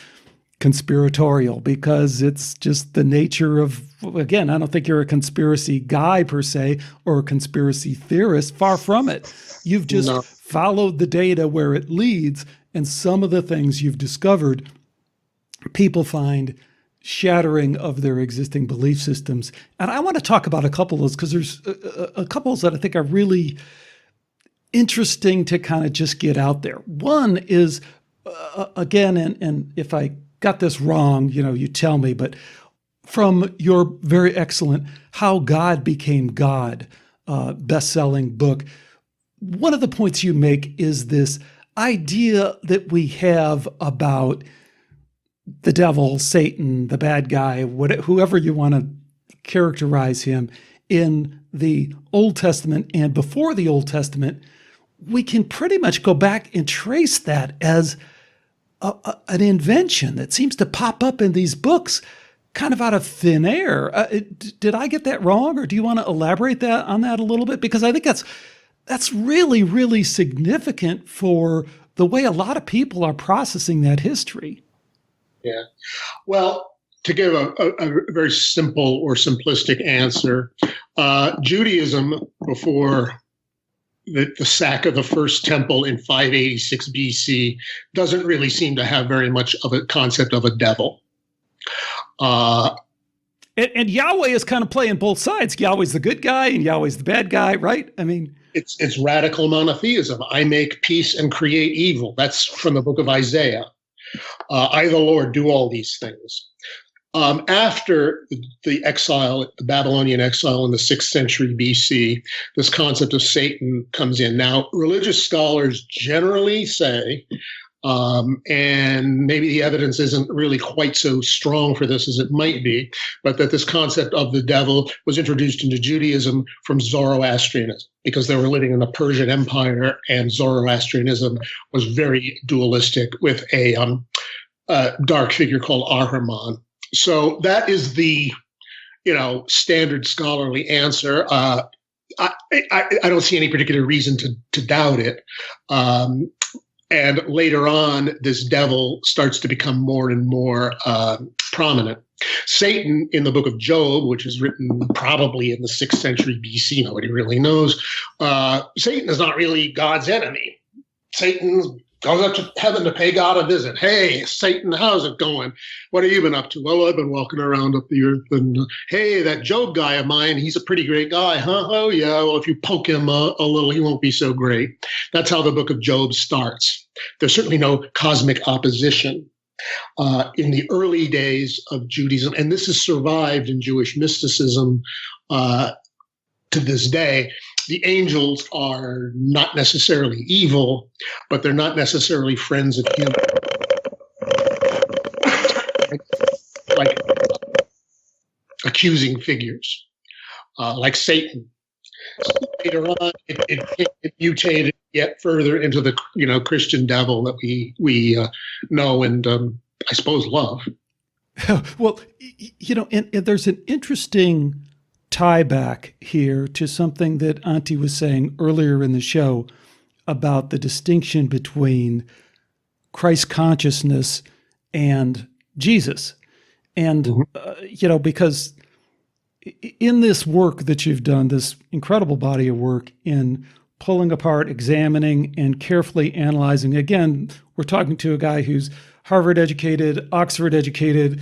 conspiratorial, because it's just the nature of, again, I don't think you're a conspiracy guy per se or a conspiracy theorist. Far from it. You've just followed the data where it leads, and some of the things you've discovered, people find shattering of their existing belief systems. And I want to talk about a couple of those because there's a couple that I think are really interesting to kind of just get out there. One is, again, and if I got this wrong, you tell me, but from your very excellent How God Became God best-selling book, one of the points you make is this idea that we have about the devil, Satan, the bad guy, whoever you want to characterize him in the Old Testament and before the Old Testament. We can pretty much go back and trace that as an invention that seems to pop up in these books kind of out of thin air. Did I get that wrong, or do you want to elaborate on that a little bit? Because I think that's really, really significant for the way a lot of people are processing that history. Yeah. Well, to give a very simple or simplistic answer, Judaism, before the sack of the first temple in 586 BC, doesn't really seem to have very much of a concept of a devil. And Yahweh is kind of playing both sides. Yahweh's the good guy and Yahweh's the bad guy, right? I mean, It's radical monotheism. I make peace and create evil. That's from the book of Isaiah. I, the Lord, do all these things. After the exile, the Babylonian exile in the 6th century BC, this concept of Satan comes in. Now, religious scholars generally say, and maybe the evidence isn't really quite so strong for this as it might be, but that this concept of the devil was introduced into Judaism from Zoroastrianism, because they were living in the Persian Empire, and Zoroastrianism was very dualistic with a dark figure called Ahriman. So that is the, standard scholarly answer. I don't see any particular reason to doubt it. And later on, this devil starts to become more and more prominent. Satan, in the book of Job, which is written probably in the 6th century BC, nobody really knows, Satan is not really God's enemy. Satan goes up to heaven to pay God a visit. Hey, Satan, how's it going? What have you been up to? Well, I've been walking around up the earth, and hey, that Job guy of mine, he's a pretty great guy, huh? Oh, yeah, well, if you poke him a little, he won't be so great. That's how the book of Job starts. There's certainly no cosmic opposition. In the early days of Judaism, and this has survived in Jewish mysticism to this day, the angels are not necessarily evil, but they're not necessarily friends of humans. Like accusing figures, like Satan. So later on, it mutated yet further into the Christian devil that we know and I suppose love. Well, and there's an interesting tie back here to something that Auntie was saying earlier in the show about the distinction between Christ consciousness and Jesus. And, because in this work that you've done, this incredible body of work in pulling apart, examining, and carefully analyzing, again, we're talking to a guy who's Harvard educated, Oxford educated,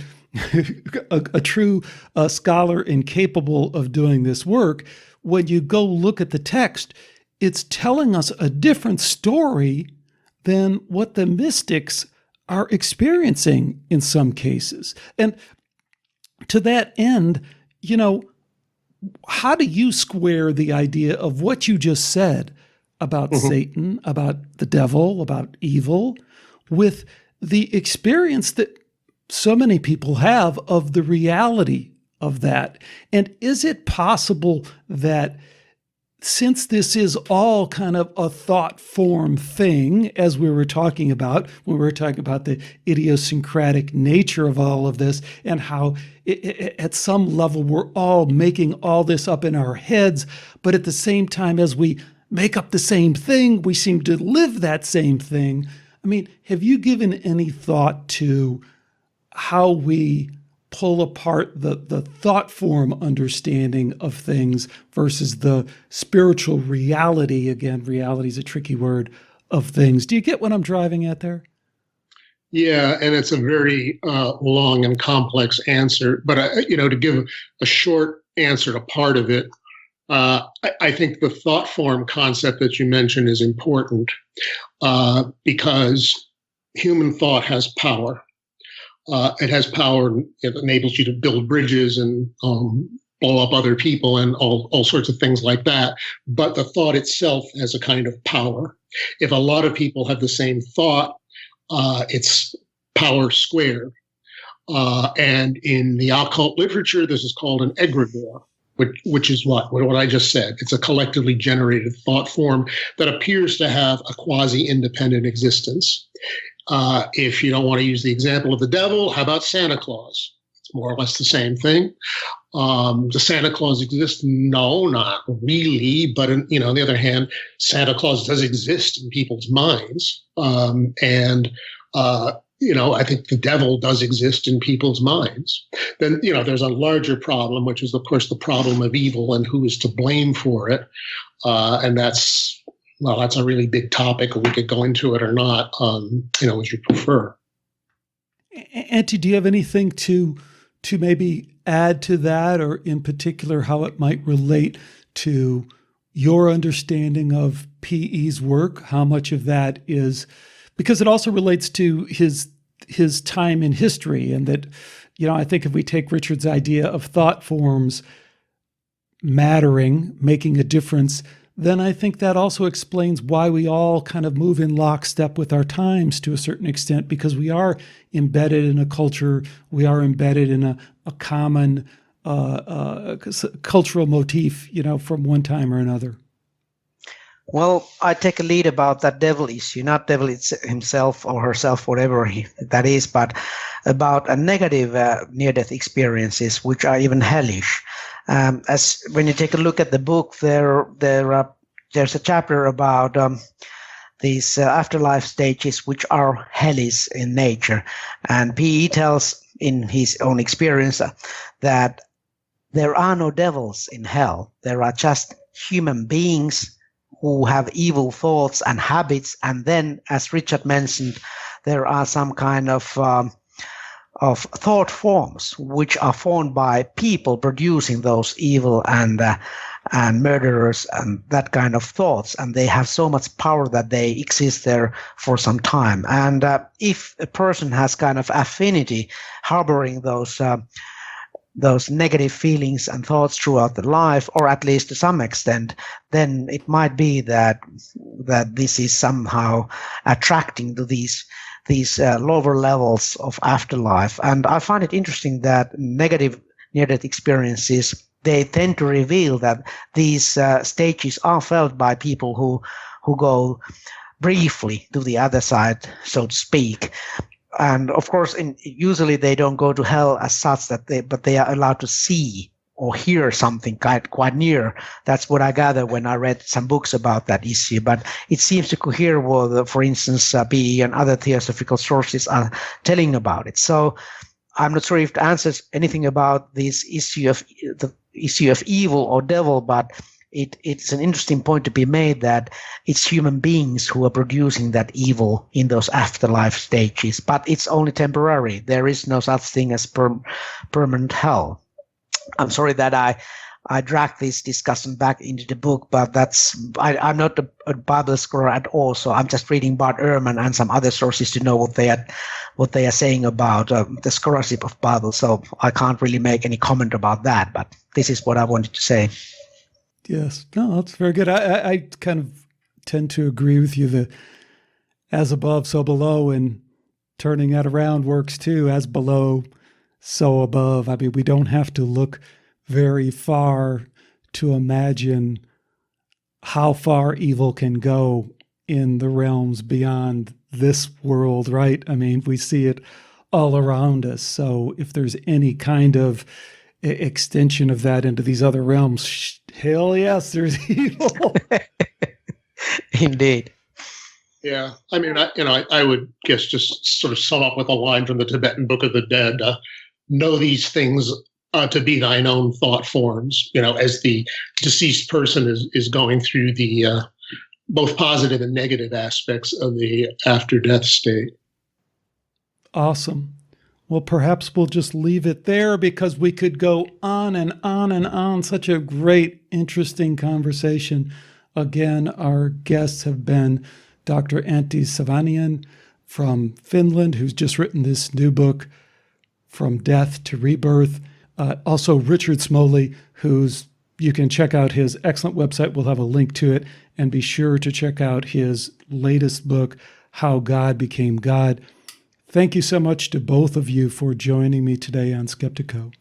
a true scholar and capable of doing this work. When you go look at the text, it's telling us a different story than what the mystics are experiencing in some cases. And to that end, how do you square the idea of what you just said about Satan, about the devil, about evil, with the experience that so many people have of the reality of that? And is it possible that since this is all kind of a thought form thing, as we were talking about, when we were talking about the idiosyncratic nature of all of this and how at some level we're all making all this up in our heads, but at the same time as we make up the same thing, we seem to live that same thing. I mean, have you given any thought to how we pull apart the thought form understanding of things versus the spiritual reality? Again, reality is a tricky word, of things. Do you get what I'm driving at there? Yeah, and it's a very long and complex answer. But to give a short answer to part of it, I think the thought form concept that you mentioned is important because human thought has power. It has power. It enables you to build bridges and blow up other people and all sorts of things like that. But the thought itself has a kind of power. If a lot of people have the same thought, it's power squared. And in the occult literature, this is called an egregore, which is what I just said. It's a collectively generated thought form that appears to have a quasi-independent existence. If you don't want to use the example of the devil, how about Santa Claus? It's more or less the same thing. Does Santa Claus exist? No, not really. But on the other hand, Santa Claus does exist in people's minds. I think the devil does exist in people's minds. Then, there's a larger problem, which is, of course, the problem of evil and who is to blame for it. And that's a really big topic. We could go into it or not, as you prefer. Auntie, do you have anything to maybe add to that, or in particular how it might relate to your understanding of P.E.'s work, how much of that is, because it also relates to his time in history, and that, I think if we take Richard's idea of thought forms mattering, making a difference, then I think that also explains why we all kind of move in lockstep with our times to a certain extent, because we are embedded in a culture, we are embedded in a common cultural motif, from one time or another. Well, I take a lead about that devil issue, not devil himself or herself, whatever that is, but about a negative near-death experiences, which are even hellish. As when you take a look at the book, there's a chapter about these afterlife stages, which are hellish in nature, and P.E. tells in his own experience that there are no devils in hell. There are just human beings who have evil thoughts and habits, and then, as Richard mentioned, there are some kind of thought forms which are formed by people producing those evil and murderers and that kind of thoughts, and they have so much power that they exist there for some time. And if a person has kind of affinity, harboring those negative feelings and thoughts throughout the life, or at least to some extent, then it might be that this is somehow attracting to these lower levels of afterlife. And I find it interesting that negative near-death experiences, they tend to reveal that these stages are felt by people who go briefly to the other side, so to speak. And of course, usually they don't go to hell as such, but they are allowed to see or hear something quite near. That's what I gather when I read some books about that issue. But it seems to cohere with, for instance, P.E. and other theosophical sources are telling about it. So I'm not sure if it answers anything about this issue of the issue of evil or devil, but it's an interesting point to be made that it's human beings who are producing that evil in those afterlife stages, but it's only temporary. There is no such thing as permanent hell. I'm sorry that I dragged this discussion back into the book, but I'm not a Bible scholar at all, so I'm just reading Bart Ehrman and some other sources to know what they are saying about the scholarship of Bible. So I can't really make any comment about that, but this is what I wanted to say. Yes, no, that's very good. I kind of tend to agree with you that as above, so below, and turning that around works too. As below, so above. I mean, we don't have to look very far to imagine how far evil can go in the realms beyond this world, right? I mean, we see it all around us. So if there's any kind of extension of that into these other realms, hell yes, there's evil. Indeed. Yeah, I mean, I would guess just sort of sum up with a line from the Tibetan Book of the Dead: know these things to be thine own thought forms. As the deceased person is going through the both positive and negative aspects of the after death state. Awesome. Well, perhaps we'll just leave it there, because we could go on and on and on. Such a great, interesting conversation. Again, our guests have been Dr. Antti Savanian from Finland, who's just written this new book, From Death to Rebirth. Also, Richard Smoley, you can check out his excellent website. We'll have a link to it. And be sure to check out his latest book, How God Became God. Thank you so much to both of you for joining me today on Skeptiko.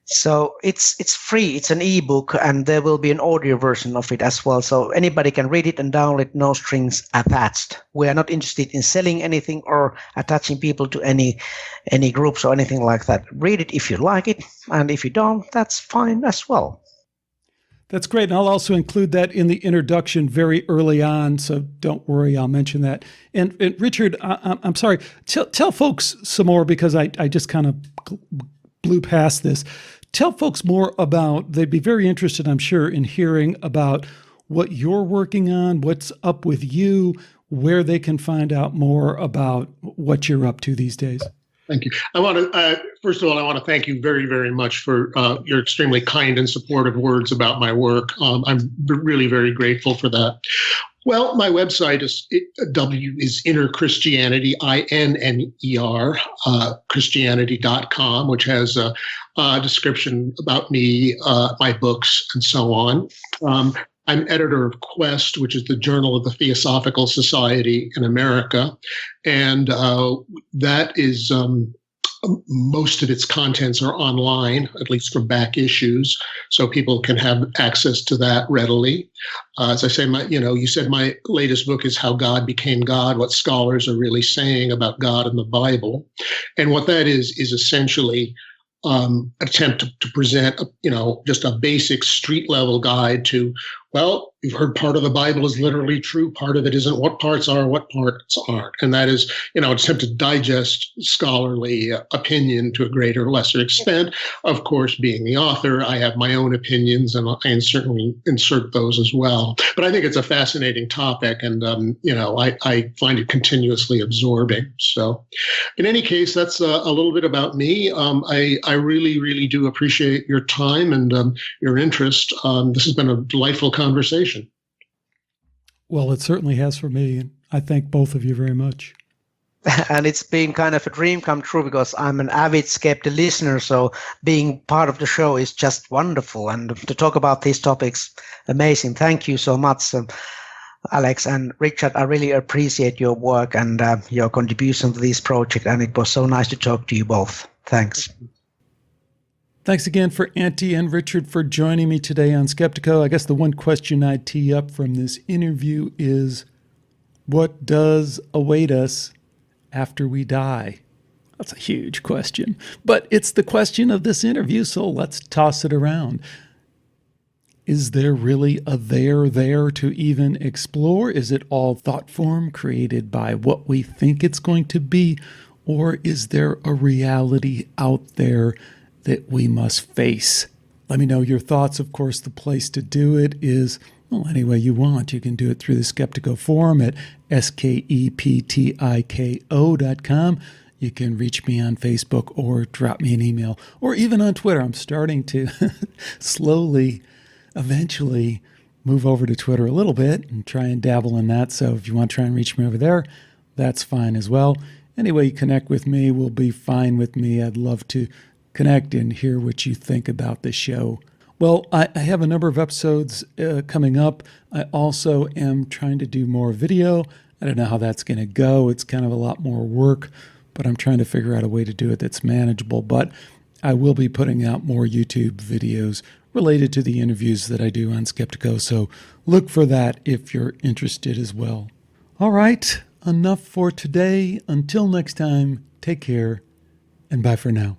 So it's free. It's an ebook, and there will be an audio version of it as well. So anybody can read it and download, no strings attached. We are not interested in selling anything or attaching people to any groups or anything like that. Read it if you like it, and if you don't, that's fine as well. That's great. And I'll also include that in the introduction very early on, so don't worry, I'll mention that. And Richard, I'm sorry, tell folks some more, because I just kind of blew past this. Tell folks more about, they'd be very interested, I'm sure, in hearing about what you're working on, what's up with you, where they can find out more about what you're up to these days. Thank you. I want to, first of all, I want to thank you very, very much for your extremely kind and supportive words about my work. I'm really very grateful for that. Well, my website is Inner Christianity, INNER, Christianity.com, which has a description about me, my books, and so on. I'm editor of Quest, which is the Journal of the Theosophical Society in America. And that is, most of its contents are online, at least from back issues, so people can have access to that readily. As I say, you said my latest book is How God Became God, What Scholars Are Really Saying About God and the Bible. And what that is essentially attempt to present, just a basic street level guide to, well, you've heard part of the Bible is literally true, part of it isn't, what parts are, what parts aren't. And that is, attempt to digest scholarly opinion to a greater or lesser extent. Of course, being the author, I have my own opinions and certainly insert those as well. But I think it's a fascinating topic, and, I find it continuously absorbing. So in any case, that's a little bit about me. I really, really do appreciate your time and your interest. This has been a delightful conversation. Well, it certainly has for me. I thank both of you very much. And it's been kind of a dream come true, because I'm an avid Skeptic listener, so being part of the show is just wonderful. And to talk about these topics, amazing. Thank you so much, Alex and Richard. I really appreciate your work and your contribution to this project, and it was so nice to talk to you both. Thanks. Thanks again for Auntie and Richard for joining me today on Skeptiko. I guess the one question I'd tee up from this interview is, what does await us after we die? That's a huge question, but it's the question of this interview, so let's toss it around. Is there really a there to even explore? Is it all thought form created by what we think it's going to be? Or is there a reality out there that we must face? Let me know your thoughts. Of course, the place to do it is, well, any way you want. You can do it through the Skeptiko forum at skeptiko.com. You can reach me on Facebook or drop me an email, or even on Twitter. I'm starting to slowly, eventually move over to Twitter a little bit and try and dabble in that. So if you want to try and reach me over there, that's fine as well. Any way you connect with me will be fine with me. I'd love to connect and hear what you think about the show. Well, I have a number of episodes coming up. I also am trying to do more video. I don't know how that's going to go. It's kind of a lot more work, but I'm trying to figure out a way to do it that's manageable. But I will be putting out more YouTube videos related to the interviews that I do on Skeptiko, so look for that if you're interested as well. All right, enough for today. Until next time, take care, and bye for now.